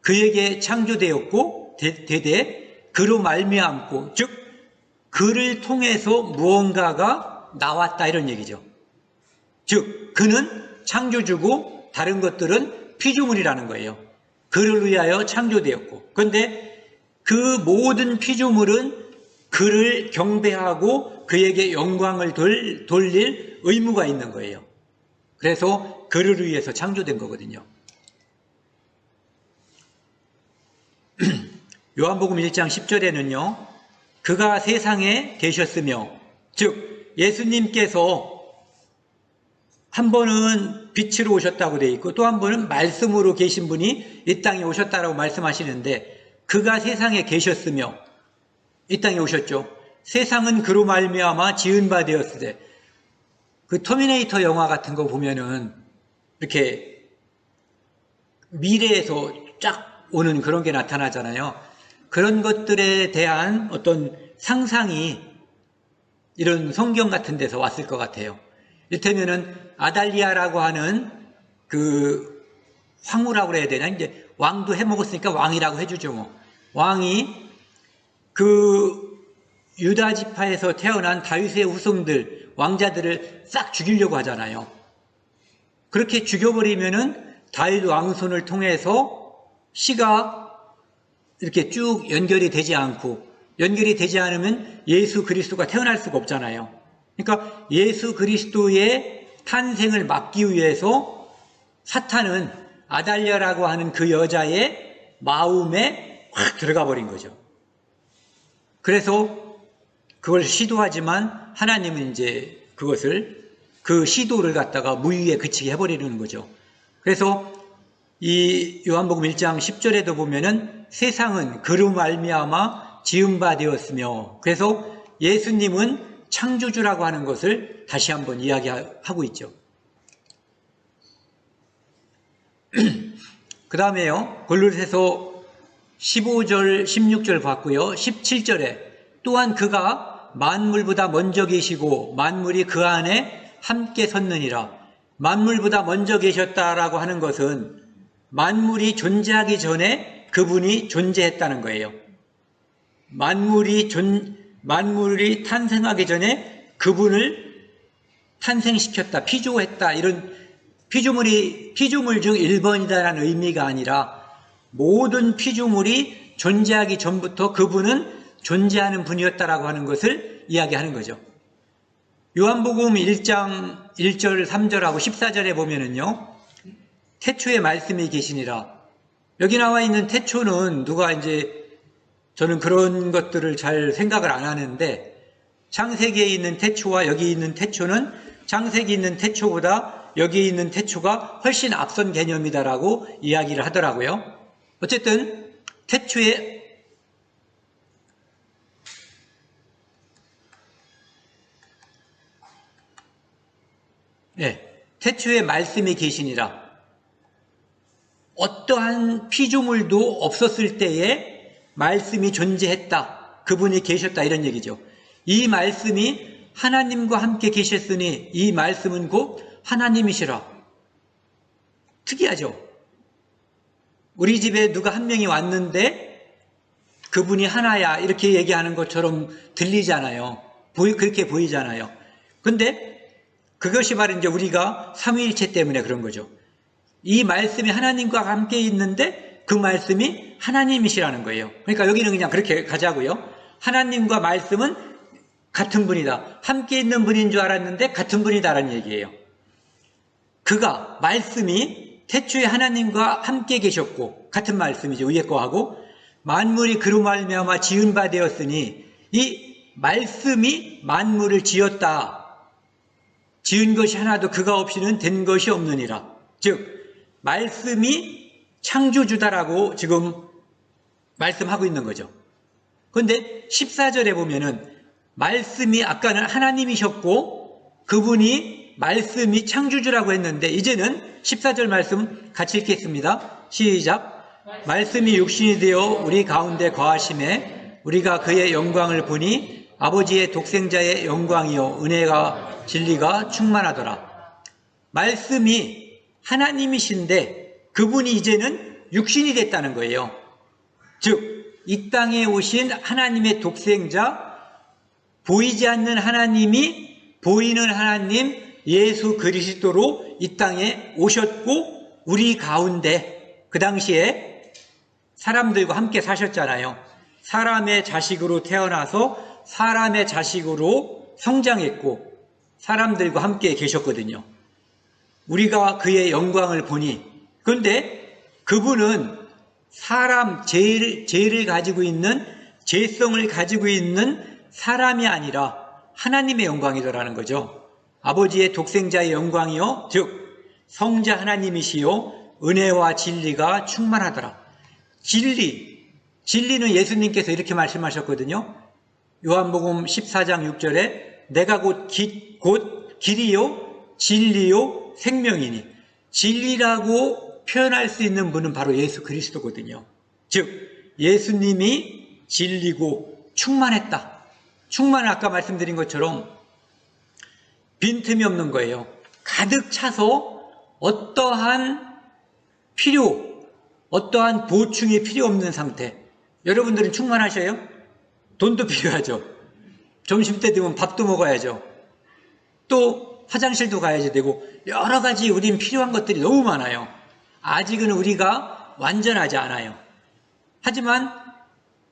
그에게 창조되었고 대대 그로 말미암고 즉 그를 통해서 무언가가 나왔다 이런 얘기죠. 즉 그는 창조주고 다른 것들은 피조물이라는 거예요. 그를 위하여 창조되었고 그런데 그 모든 피조물은 그를 경배하고 그에게 영광을 돌릴 의무가 있는 거예요. 그래서 그를 위해서 창조된 거거든요. 요한복음 1장 10절에는요. 그가 세상에 계셨으며 즉 예수님께서 한 번은 빛으로 오셨다고 되어 있고 또 한 번은 말씀으로 계신 분이 이 땅에 오셨다라고 말씀하시는데 그가 세상에 계셨으며 이 땅에 오셨죠. 세상은 그로 말미암아 지은 바 되었으되 그 터미네이터 영화 같은 거 보면은 이렇게 미래에서 쫙 오는 그런 게 나타나잖아요. 그런 것들에 대한 어떤 상상이 이런 성경 같은 데서 왔을 것 같아요. 이를테면은 아달리아라고 하는 그 황후라고 그래야 되나? 이제 왕도 해먹었으니까 왕이라고 해주죠 뭐. 왕이 그 유다 지파에서 태어난 다윗의 후손들, 왕자들을 싹 죽이려고 하잖아요. 그렇게 죽여버리면은 다윗 왕손을 통해서 씨가 이렇게 쭉 연결이 되지 않고 연결이 되지 않으면 예수 그리스도가 태어날 수가 없잖아요. 그러니까 예수 그리스도의 탄생을 막기 위해서 사탄은 아달랴라고 하는 그 여자의 마음에 확 들어가 버린 거죠. 그래서 그걸 시도하지만 하나님은 이제 그것을 그 시도를 갖다가 무의에 그치게 해버리는 거죠. 그래서 이 요한복음 1장 10절에도 보면은 세상은 그로 말미암아 지은 바 되었으며 그래서 예수님은 창조주라고 하는 것을 다시 한번 이야기하고 있죠. 그 다음에요. 골로새서 15절 16절 봤고요. 17절에 또한 그가 만물보다 먼저 계시고 만물이 그 안에 함께 섰느니라. 만물보다 먼저 계셨다라고 하는 것은 만물이 존재하기 전에 그분이 존재했다는 거예요. 만물이 탄생하기 전에 그분을 탄생시켰다, 피조했다, 이런 피조물 중 1번이다라는 의미가 아니라 모든 피조물이 존재하기 전부터 그분은 존재하는 분이었다라고 하는 것을 이야기하는 거죠. 요한복음 1장 1절, 3절하고 14절에 보면은요, 태초에 말씀이 계시니라. 여기 나와 있는 태초는 누가 이제 저는 그런 것들을 잘 생각을 안 하는데 창세기에 있는 태초와 여기 있는 태초는 창세기 있는 태초보다 여기 있는 태초가 훨씬 앞선 개념이다라고 이야기를 하더라고요. 어쨌든 태초에 태초에 말씀이 계시니라. 어떠한 피조물도 없었을 때에 말씀이 존재했다. 그분이 계셨다. 이런 얘기죠. 이 말씀이 하나님과 함께 계셨으니 이 말씀은 곧 하나님이시라. 특이하죠. 우리 집에 누가 한 명이 왔는데 그분이 하나야 이렇게 얘기하는 것처럼 들리잖아요. 그렇게 보이잖아요. 근데 그것이 바로 이제 우리가 삼위일체 때문에 그런 거죠. 이 말씀이 하나님과 함께 있는데 그 말씀이 하나님이시라는 거예요. 그러니까 여기는 그냥 그렇게 가자고요. 하나님과 말씀은 같은 분이다. 함께 있는 분인 줄 알았는데 같은 분이다라는 얘기예요. 그가 말씀이 태초에 하나님과 함께 계셨고 같은 말씀이죠. 위에 거하고 만물이 그로 말미암아 지은 바 되었으니 이 말씀이 만물을 지었다. 지은 것이 하나도 그가 없이는 된 것이 없느니라. 즉 말씀이 창조주다라고 지금 말씀하고 있는 거죠. 그런데 14절에 보면은 말씀이 아까는 하나님이셨고 그분이 말씀이 창조주라고 했는데 이제는 14절 말씀 같이 읽겠습니다. 시작. 말씀이 육신이 되어 우리 가운데 거하심에 우리가 그의 영광을 보니 아버지의 독생자의 영광이요 은혜가 진리가 충만하더라. 말씀이 하나님이신데 그분이 이제는 육신이 됐다는 거예요. 즉 이 땅에 오신 하나님의 독생자, 보이지 않는 하나님이 보이는 하나님 예수 그리스도로 이 땅에 오셨고 우리 가운데 그 당시에 사람들과 함께 사셨잖아요. 사람의 자식으로 태어나서 사람의 자식으로 성장했고 사람들과 함께 계셨거든요. 우리가 그의 영광을 보니, 그런데 그분은 사람, 죄를 가지고 있는, 죄성을 가지고 있는 사람이 아니라 하나님의 영광이더라는 거죠. 아버지의 독생자의 영광이요, 즉 성자 하나님이시요 은혜와 진리가 충만하더라. 진리는 예수님께서 이렇게 말씀하셨거든요. 요한복음 14장 6절에 내가 곧 길이요 진리요 생명이니, 진리라고 표현할 수 있는 분은 바로 예수 그리스도거든요. 즉 예수님이 진리고 충만했다. 충만은 아까 말씀드린 것처럼 빈틈이 없는 거예요. 가득 차서 어떠한 보충이 필요 없는 상태. 여러분들은 충만하셔요? 돈도 필요하죠. 점심때 되면 밥도 먹어야죠. 또 화장실도 가야지 되고 여러 가지 우린 필요한 것들이 너무 많아요. 아직은 우리가 완전하지 않아요. 하지만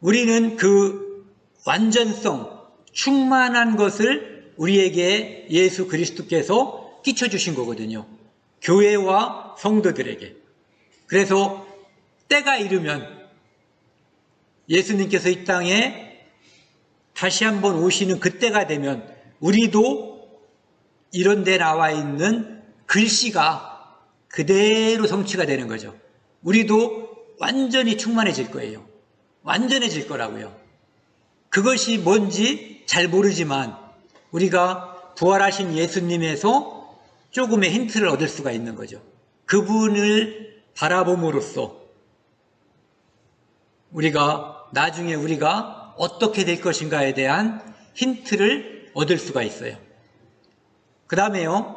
우리는 그 완전성, 충만한 것을 우리에게 예수 그리스도께서 끼쳐주신 거거든요. 교회와 성도들에게. 그래서 때가 이르면 예수님께서 이 땅에 다시 한번 오시는 그때가 되면 우리도 이런 데 나와 있는 글씨가 그대로 성취가 되는 거죠. 우리도 완전히 충만해질 거예요. 완전해질 거라고요. 그것이 뭔지 잘 모르지만 우리가 부활하신 예수님에서 조금의 힌트를 얻을 수가 있는 거죠. 그분을 바라봄으로써 나중에 우리가 어떻게 될 것인가에 대한 힌트를 얻을 수가 있어요. 그 다음에요.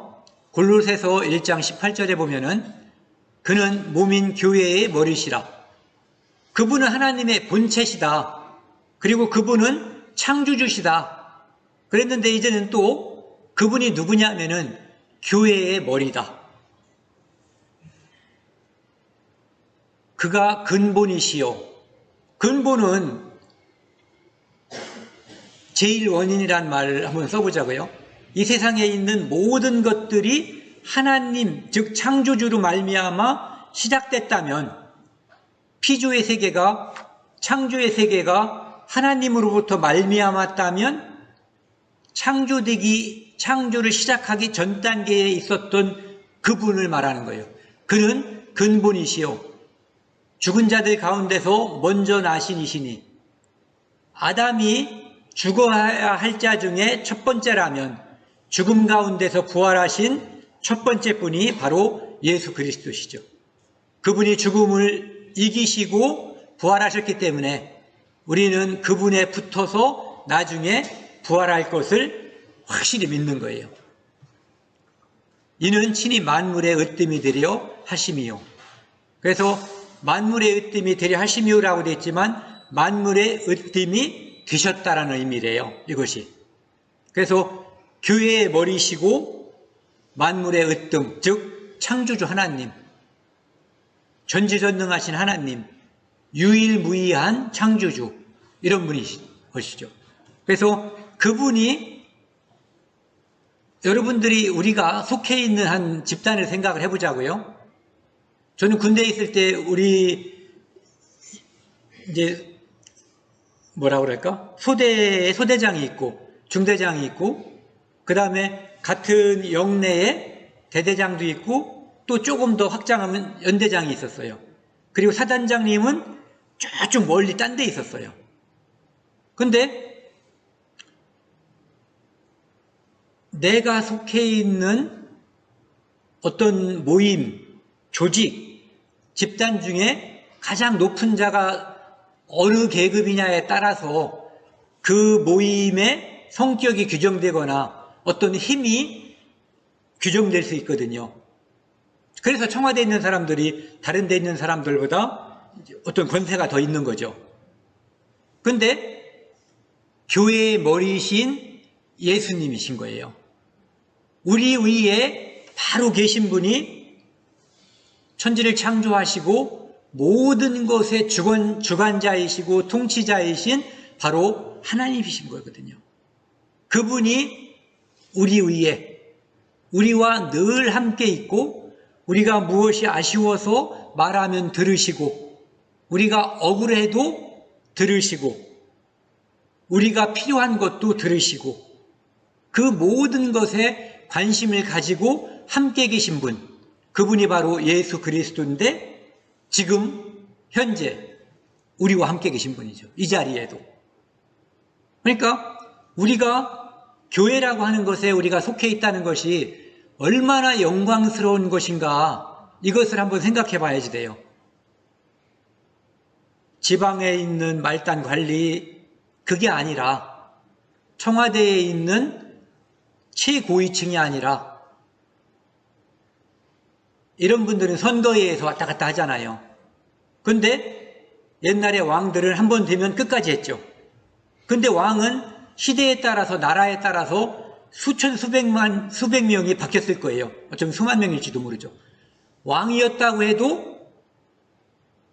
골로새서 1장 18절에 보면은 그는 몸인 교회의 머리시라. 그분은 하나님의 본체시다. 그리고 그분은 창조주시다. 그랬는데 이제는 또 그분이 누구냐면은 교회의 머리다. 그가 근본이시요. 근본은 제일 원인이란 말을 한번 써보자고요. 이 세상에 있는 모든 것들이 하나님, 즉 창조주로 말미암아 시작됐다면 피조의 세계가, 창조의 세계가 하나님으로부터 말미암았다면 창조를 시작하기 전 단계에 있었던 그분을 말하는 거예요. 그는 근본이시요 죽은 자들 가운데서 먼저 나신 이시니, 아담이 죽어야 할 자 중에 첫 번째라면 죽음 가운데서 부활하신 첫 번째 분이 바로 예수 그리스도시죠. 그분이 죽음을 이기시고 부활하셨기 때문에 우리는 그분에 붙어서 나중에 부활할 것을 확실히 믿는 거예요. 이는 친히 만물의 으뜸이 되려 하심이요. 그래서 만물의 으뜸이 되려 하심이요라고 되어 있지만 만물의 으뜸이 되셨다라는 의미래요. 이것이. 그래서 교회의 머리시고 만물의 으뜸, 즉 창조주 하나님, 전지전능하신 하나님, 유일무이한 창조주, 이런 분이시죠. 그래서 그분이, 여러분들이 우리가 속해 있는 한 집단을 생각을 해보자고요. 저는 군대에 있을 때 우리 이제 뭐라 그럴까? 소대장이 있고 중대장이 있고 그 다음에 같은 영내에 대대장도 있고 또 조금 더 확장하면 연대장이 있었어요. 그리고 사단장님은 저쪽 멀리 딴 데 있었어요. 근데 내가 속해 있는 어떤 모임, 조직, 집단 중에 가장 높은 자가 어느 계급이냐에 따라서 그 모임의 성격이 규정되거나 어떤 힘이 규정될 수 있거든요. 그래서 청와대에 있는 사람들이 다른 데 있는 사람들보다 어떤 권세가 더 있는 거죠. 근데 교회의 머리이신 예수님이신 거예요. 우리 위에 바로 계신 분이 천지를 창조하시고 모든 것의 주관자이시고 통치자이신 바로 하나님이신 거거든요. 그분이 우리 위에, 우리와 늘 함께 있고 우리가 무엇이 아쉬워서 말하면 들으시고 우리가 억울해도 들으시고 우리가 필요한 것도 들으시고 그 모든 것에 관심을 가지고 함께 계신 분, 그분이 바로 예수 그리스도인데 지금 현재 우리와 함께 계신 분이죠. 이 자리에도. 그러니까 우리가 교회라고 하는 것에 우리가 속해 있다는 것이 얼마나 영광스러운 것인가, 이것을 한번 생각해 봐야지 돼요. 지방에 있는 말단 관리, 그게 아니라 청와대에 있는 최고위층이 아니라 이런 분들은 선거에서 왔다 갔다 하잖아요. 근데 옛날에 왕들은 한 번 되면 끝까지 했죠. 근데 왕은 시대에 따라서 나라에 따라서 수천 수백 명이 바뀌었을 거예요. 어쩌면 수만 명일지도 모르죠. 왕이었다고 해도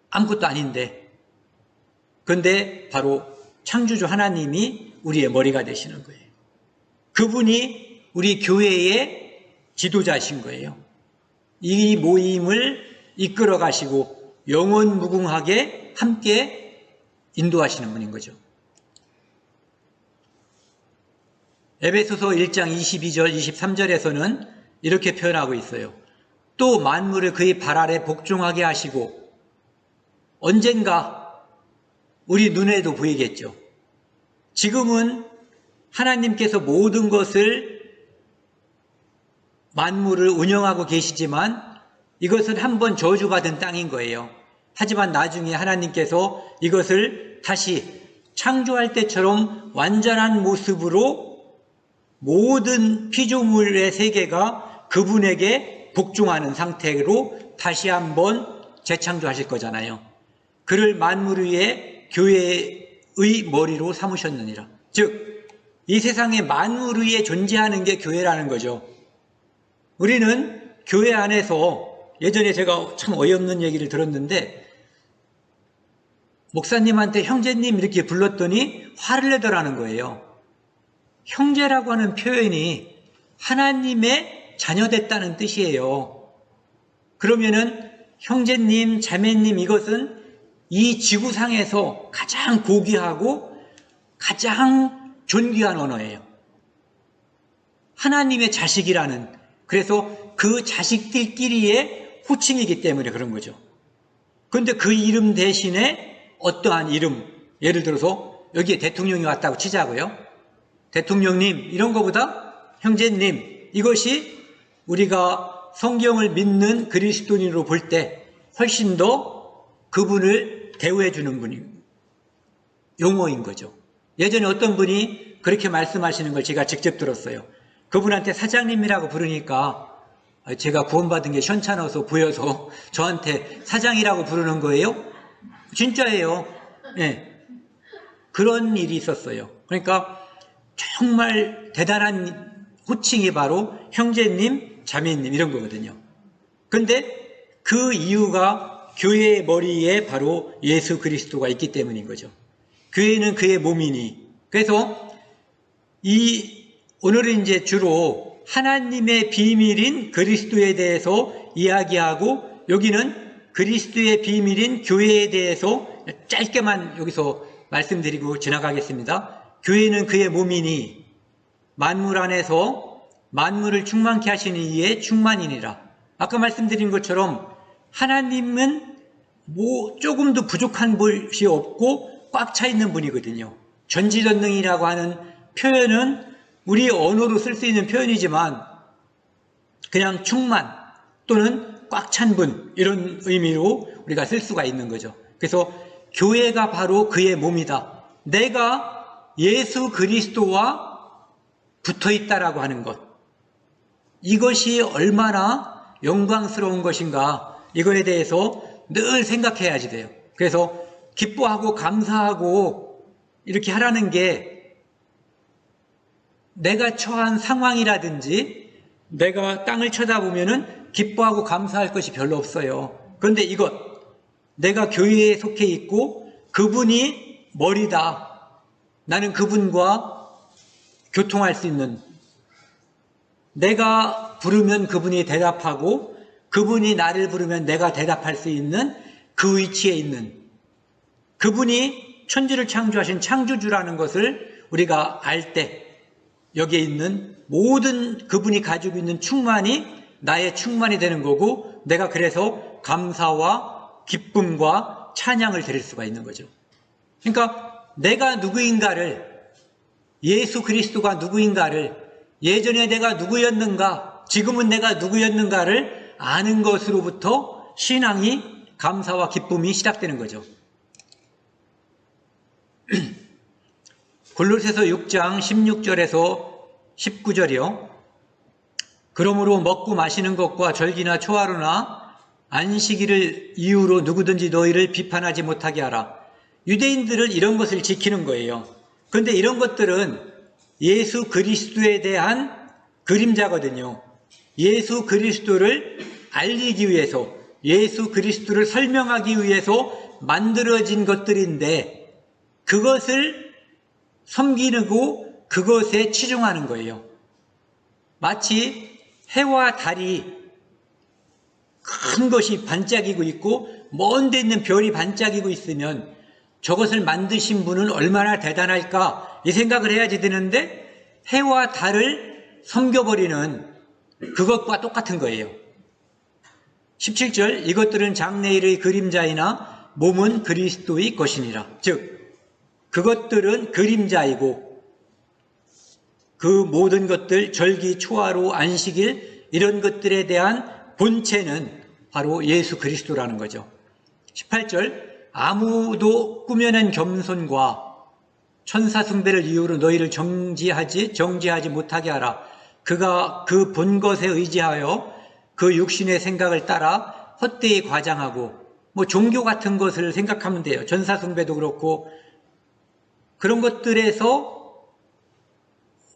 아무것도 아닌데, 근데 바로 창조주 하나님이 우리의 머리가 되시는 거예요. 그분이 우리 교회의 지도자이신 거예요. 이 모임을 이끌어 가시고 영원무궁하게 함께 인도하시는 분인 거죠. 에베소서 1장 22절 23절에서는 이렇게 표현하고 있어요. 또 만물을 그의 발 아래 복종하게 하시고, 언젠가 우리 눈에도 보이겠죠. 지금은 하나님께서 모든 것을 만물을 운영하고 계시지만 이것은 한번 저주받은 땅인 거예요. 하지만 나중에 하나님께서 이것을 다시 창조할 때처럼 완전한 모습으로 모든 피조물의 세계가 그분에게 복종하는 상태로 다시 한번 재창조하실 거잖아요. 그를 만물 위에 교회의 머리로 삼으셨느니라. 즉, 이 세상에 만물 위에 존재하는 게 교회라는 거죠. 우리는 교회 안에서, 예전에 제가 참 어이없는 얘기를 들었는데 목사님한테 형제님 이렇게 불렀더니 화를 내더라는 거예요. 형제라고 하는 표현이 하나님의 자녀됐다는 뜻이에요. 그러면은 형제님, 자매님, 이것은 이 지구상에서 가장 고귀하고 가장 존귀한 언어예요. 하나님의 자식이라는, 그래서 그 자식들끼리의 호칭이기 때문에 그런 거죠. 그런데 그 이름 대신에 어떠한 이름, 예를 들어서 여기에 대통령이 왔다고 치자고요. 대통령님 이런 거보다 형제님, 이것이 우리가 성경을 믿는 그리스도인으로 볼 때 훨씬 더 그분을 대우해 주는 분인 용어인 거죠. 예전에 어떤 분이 그렇게 말씀하시는 걸 제가 직접 들었어요. 그분한테 사장님이라고 부르니까 제가 구원받은 게 현찮아서 보여서 저한테 사장이라고 부르는 거예요? 진짜예요. 네. 그런 일이 있었어요. 그러니까 정말 대단한 호칭이 바로 형제님, 자매님 이런 거거든요. 그런데 그 이유가 교회의 머리에 바로 예수 그리스도가 있기 때문인 거죠. 교회는 그의 몸이니. 그래서 오늘은 이제 주로 하나님의 비밀인 그리스도에 대해서 이야기하고, 여기는 그리스도의 비밀인 교회에 대해서 짧게만 여기서 말씀드리고 지나가겠습니다. 교회는 그의 몸이니 만물 안에서 만물을 충만케 하시는 이의 충만이니라. 아까 말씀드린 것처럼 하나님은 조금도 부족한 것이 없고 꽉 차 있는 분이거든요. 전지전능이라고 하는 표현은 우리 언어로 쓸 수 있는 표현이지만 그냥 충만 또는 꽉 찬 분, 이런 의미로 우리가 쓸 수가 있는 거죠. 그래서 교회가 바로 그의 몸이다. 내가 예수 그리스도와 붙어 있다라고 하는 것, 이것이 얼마나 영광스러운 것인가, 이거에 대해서 늘 생각해야지 돼요. 그래서 기뻐하고 감사하고 이렇게 하라는 게, 내가 처한 상황이라든지 내가 땅을 쳐다보면은 기뻐하고 감사할 것이 별로 없어요. 그런데 이것, 내가 교회에 속해 있고 그분이 머리다, 나는 그분과 교통할 수 있는, 내가 부르면 그분이 대답하고 그분이 나를 부르면 내가 대답할 수 있는 그 위치에 있는, 그분이 천지를 창조하신 창조주라는 것을 우리가 알 때 여기에 있는 모든 그분이 가지고 있는 충만이 나의 충만이 되는 거고, 내가 그래서 감사와 기쁨과 찬양을 드릴 수가 있는 거죠. 그러니까 내가 누구인가를, 예수 그리스도가 누구인가를, 예전에 내가 누구였는가, 지금은 내가 누구였는가를 아는 것으로부터 신앙이, 감사와 기쁨이 시작되는 거죠. 골로새서 6장 16절에서 19절이요. 그러므로 먹고 마시는 것과 절기나 초하루나 안식일을 이유로 누구든지 너희를 비판하지 못하게 하라. 유대인들은 이런 것을 지키는 거예요. 그런데 이런 것들은 예수 그리스도에 대한 그림자거든요. 예수 그리스도를 알리기 위해서, 예수 그리스도를 설명하기 위해서 만들어진 것들인데, 그것을 섬기고 그것에 치중하는 거예요. 마치 해와 달이 큰 것이 반짝이고 있고 먼 데 있는 별이 반짝이고 있으면 저것을 만드신 분은 얼마나 대단할까, 이 생각을 해야지 되는데, 해와 달을 섬겨버리는 그것과 똑같은 거예요. 17절, 이것들은 장래일의 그림자이나 몸은 그리스도의 것이니라. 즉 그것들은 그림자이고 그 모든 것들, 절기, 초하루, 안식일, 이런 것들에 대한 본체는 바로 예수 그리스도라는 거죠. 18절, 아무도 꾸며낸 겸손과 천사 숭배를 이유로 너희를 정지하지 못하게 하라. 그가 그 본 것에 의지하여 그 육신의 생각을 따라 헛되이 과장하고, 종교 같은 것을 생각하면 돼요. 천사 숭배도 그렇고 그런 것들에서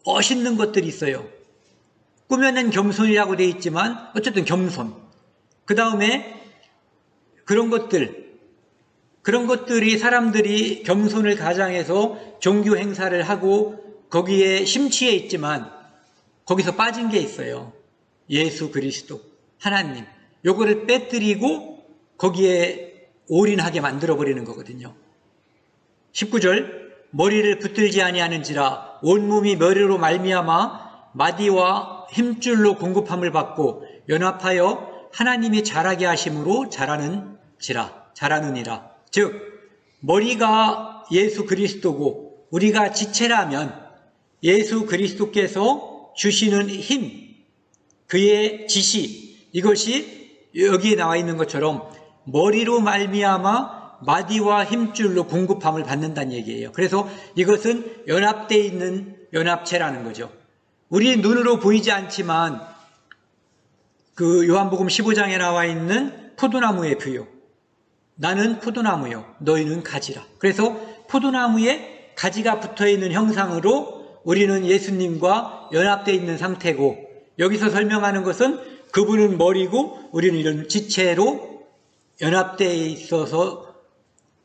멋있는 것들이 있어요. 꾸며낸 겸손이라고 되어 있지만 어쨌든 겸손. 그 다음에 그런 것들이 사람들이 겸손을 가장해서 종교 행사를 하고 거기에 심취해 있지만 거기서 빠진 게 있어요. 예수 그리스도, 하나님. 요거를 빼뜨리고 거기에 올인하게 만들어버리는 거거든요. 19절, 머리를 붙들지 아니하는지라 온몸이 머리로 말미암아 마디와 힘줄로 공급함을 받고 연합하여 하나님이 자라게 하심으로 자라느니라. 즉 머리가 예수 그리스도고 우리가 지체라면 예수 그리스도께서 주시는 힘, 그의 지시, 이것이 여기에 나와 있는 것처럼 머리로 말미암아 마디와 힘줄로 공급함을 받는다는 얘기예요. 그래서 이것은 연합되어 있는 연합체라는 거죠. 우리 눈으로 보이지 않지만 그 요한복음 15장에 나와 있는 포도나무의 비유, 나는 포도나무요 너희는 가지라. 그래서 포도나무에 가지가 붙어있는 형상으로 우리는 예수님과 연합되어 있는 상태고, 여기서 설명하는 것은 그분은 머리고 우리는 이런 지체로 연합되어 있어서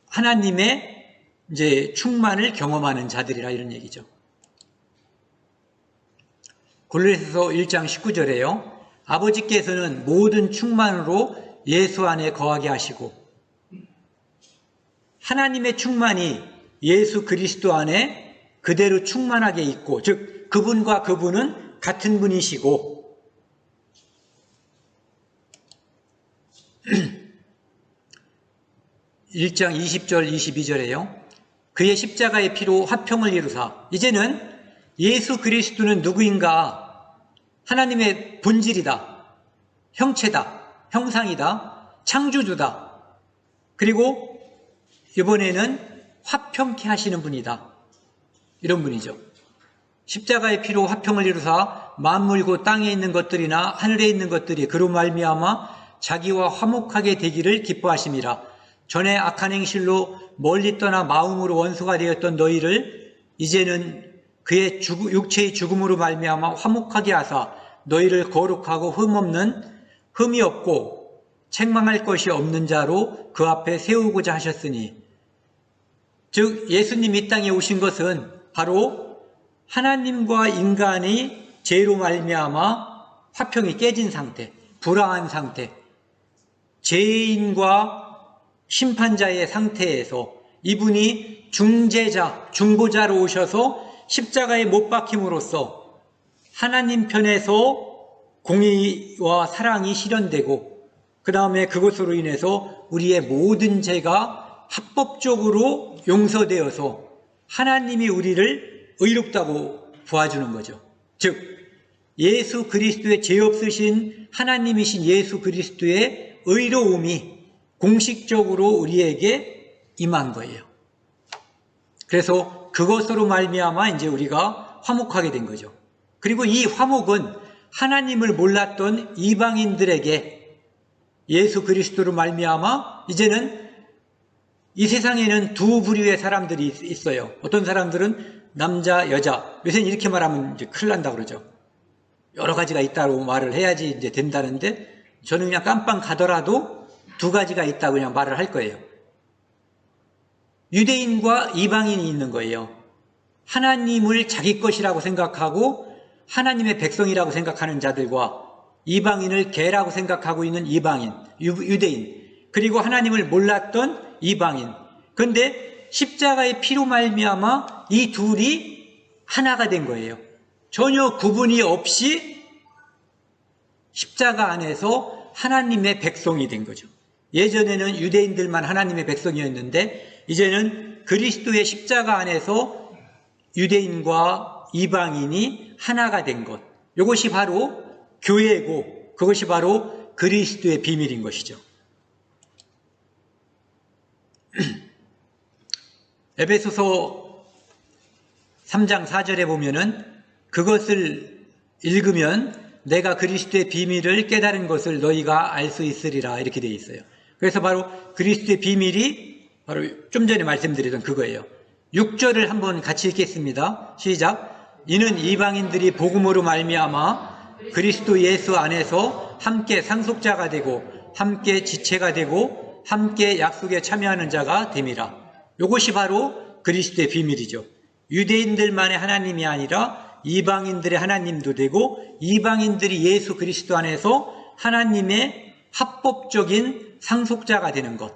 하나님의 이제 충만을 경험하는 자들이라, 이런 얘기죠. 골로새서 1장 19절에요. 아버지께서는 모든 충만으로 예수 안에 거하게 하시고, 하나님의 충만이 예수 그리스도 안에 그대로 충만하게 있고, 즉 그분과 그분은 같은 분이시고 1장 20절 22절에요. 그의 십자가의 피로 화평을 이루사. 이제는 예수 그리스도는 누구인가? 하나님의 본질이다. 형체다. 형상이다. 창조주다. 그리고 이번에는 화평케 하시는 분이다. 이런 분이죠. 십자가의 피로 화평을 이루사 만물고 땅에 있는 것들이나 하늘에 있는 것들이 그로 말미암아 자기와 화목하게 되기를 기뻐하심이라. 전에 악한 행실로 멀리 떠나 마음으로 원수가 되었던 너희를 이제는 그의 육체의 죽음으로 말미암아 화목하게 하사 너희를 거룩하고 흠이 없고 책망할 것이 없는 자로 그 앞에 세우고자 하셨으니, 즉 예수님 이 땅에 오신 것은 바로 하나님과 인간의 죄로 말미암아 화평이 깨진 상태, 불화한 상태, 죄인과 심판자의 상태에서 이분이 중보자로 오셔서 십자가에 못 박힘으로써 하나님 편에서 공의와 사랑이 실현되고, 그 다음에 그것으로 인해서 우리의 모든 죄가 합법적으로 용서되어서 하나님이 우리를 의롭다고 보아주는 거죠. 즉 예수 그리스도의 죄 없으신 하나님이신 예수 그리스도의 의로움이 공식적으로 우리에게 임한 거예요. 그래서 그것으로 말미암아 이제 우리가 화목하게 된 거죠. 그리고 이 화목은 하나님을 몰랐던 이방인들에게 예수 그리스도로 말미암아 이제는 이 세상에는 두 부류의 사람들이 있어요. 어떤 사람들은 남자, 여자. 요새는 이렇게 말하면 이제 큰일 난다고 그러죠. 여러 가지가 있다고 말을 해야지 이제 된다는데, 저는 그냥 깜빵 가더라도 두 가지가 있다고 그냥 말을 할 거예요. 유대인과 이방인이 있는 거예요. 하나님을 자기 것이라고 생각하고 하나님의 백성이라고 생각하는 자들과 이방인을 개라고 생각하고 있는 이방인, 유대인, 그리고 하나님을 몰랐던 이방인. 그런데 십자가의 피로 말미암아 이 둘이 하나가 된 거예요. 전혀 구분이 없이 십자가 안에서 하나님의 백성이 된 거죠. 예전에는 유대인들만 하나님의 백성이었는데 이제는 그리스도의 십자가 안에서 유대인과 이방인이 하나가 된 것. 이것이 바로 교회고 그것이 바로 그리스도의 비밀인 것이죠. 에베소서 3장 4절에 보면은 그것을 읽으면 내가 그리스도의 비밀을 깨달은 것을 너희가 알 수 있으리라 이렇게 되어 있어요. 그래서 바로 그리스도의 비밀이 바로 좀 전에 말씀드리던 그거예요. 6절을 한번 같이 읽겠습니다. 시작. 이는 이방인들이 복음으로 말미암아 그리스도 예수 안에서 함께 상속자가 되고 함께 지체가 되고 함께 약속에 참여하는 자가 됨이라. 이것이 바로 그리스도의 비밀이죠. 유대인들만의 하나님이 아니라 이방인들의 하나님도 되고 이방인들이 예수 그리스도 안에서 하나님의 합법적인 상속자가 되는 것.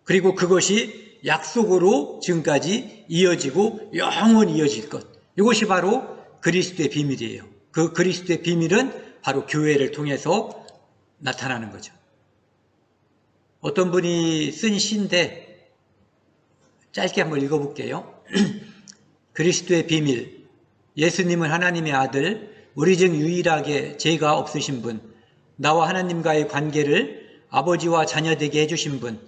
그리고 그것이 약속으로 지금까지 이어지고 영원히 이어질 것. 이것이 바로 그리스도의 비밀이에요. 그 그리스도의 비밀은 바로 교회를 통해서 나타나는 거죠. 어떤 분이 쓴 시인데 짧게 한번 읽어볼게요. 그리스도의 비밀. 예수님은 하나님의 아들, 우리 중 유일하게 죄가 없으신 분, 나와 하나님과의 관계를 아버지와 자녀되게 해주신 분,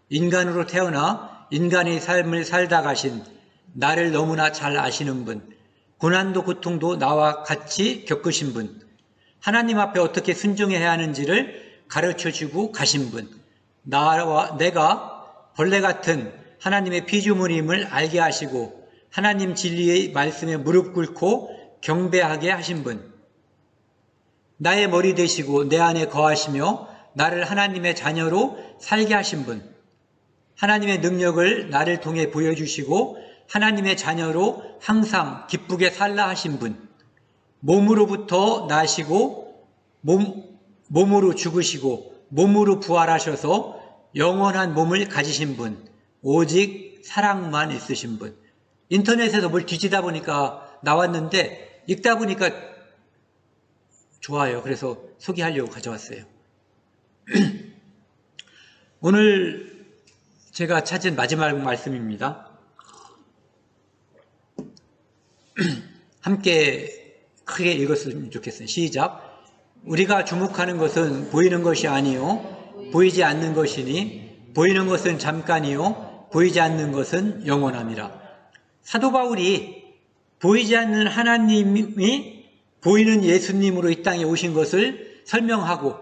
인간으로 태어나 인간의 삶을 살다 가신 나를 너무나 잘 아시는 분, 고난도 고통도 나와 같이 겪으신 분, 하나님 앞에 어떻게 순종해야 하는지를 가르쳐주고 가신 분, 내가 벌레 같은 하나님의 피조물임을 알게 하시고 하나님 진리의 말씀에 무릎 꿇고 경배하게 하신 분, 나의 머리 되시고 내 안에 거하시며 나를 하나님의 자녀로 살게 하신 분, 하나님의 능력을 나를 통해 보여주시고 하나님의 자녀로 항상 기쁘게 살라 하신 분, 몸으로부터 나시고 몸으로 죽으시고 몸으로 부활하셔서 영원한 몸을 가지신 분, 오직 사랑만 있으신 분. 인터넷에서 뭘 뒤지다 보니까 나왔는데 읽다 보니까 좋아요. 그래서 소개하려고 가져왔어요. 오늘 제가 찾은 마지막 말씀입니다. 함께 크게 읽었으면 좋겠어요. 시작. 우리가 주목하는 것은 보이는 것이 아니요 보이지 않는 것이니 보이는 것은 잠깐이요 보이지 않는 것은 영원함이라. 사도 바울이 보이지 않는 하나님이 보이는 예수님으로 이 땅에 오신 것을 설명하고,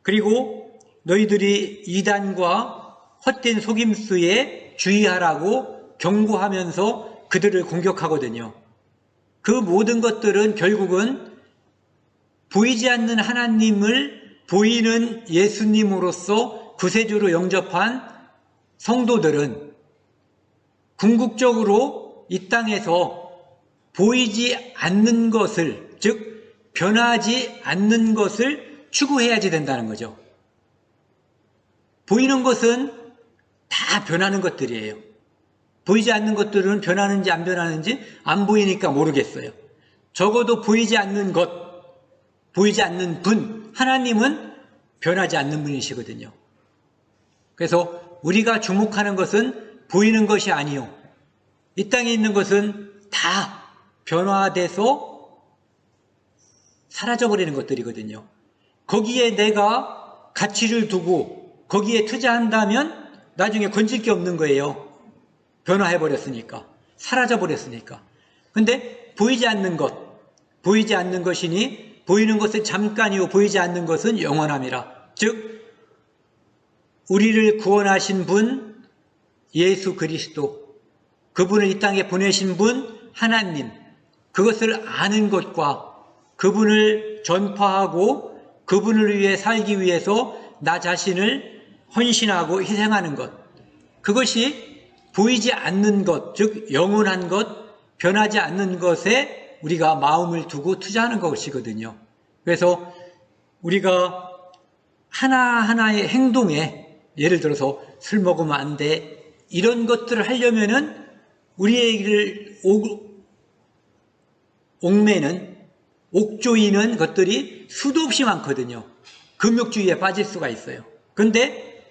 그리고 너희들이 이단과 헛된 속임수에 주의하라고 경고하면서 그들을 공격하거든요. 그 모든 것들은 결국은 보이지 않는 하나님을 보이는 예수님으로서 구세주로 영접한 성도들은 궁극적으로 이 땅에서 보이지 않는 것을, 즉 변하지 않는 것을 추구해야지 된다는 거죠. 보이는 것은 다 변하는 것들이에요. 보이지 않는 것들은 변하는지 안 변하는지 안 보이니까 모르겠어요. 적어도 보이지 않는 것, 보이지 않는 분, 하나님은 변하지 않는 분이시거든요. 그래서 우리가 주목하는 것은 보이는 것이 아니요, 이 땅에 있는 것은 다 변화돼서 사라져버리는 것들이거든요. 거기에 내가 가치를 두고 거기에 투자한다면 나중에 건질 게 없는 거예요. 변화해버렸으니까, 사라져버렸으니까. 근데 보이지 않는 것, 보이지 않는 것이니 보이는 것은 잠깐이요 보이지 않는 것은 영원함이라. 즉 우리를 구원하신 분 예수 그리스도, 그분을 이 땅에 보내신 분 하나님, 그것을 아는 것과 그분을 전파하고 그분을 위해 살기 위해서 나 자신을 헌신하고 희생하는 것, 그것이 보이지 않는 것, 즉 영원한 것, 변하지 않는 것에 우리가 마음을 두고 투자하는 것이거든요. 그래서 우리가 하나하나의 행동에, 예를 들어서 술 먹으면 안 돼, 이런 것들을 하려면은 우리에게 옥매는, 옥조이는 것들이 수도 없이 많거든요. 금욕주의에 빠질 수가 있어요. 그런데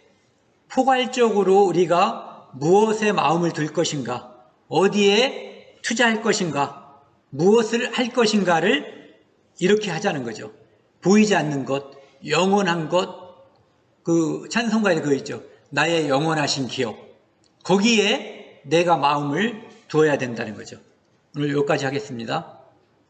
포괄적으로 우리가 무엇에 마음을 둘 것인가, 어디에 투자할 것인가, 무엇을 할 것인가를 이렇게 하자는 거죠. 보이지 않는 것, 영원한 것, 그 찬송가에 그거 있죠. 나의 영원하신 기업. 거기에 내가 마음을 두어야 된다는 거죠. 오늘 여기까지 하겠습니다.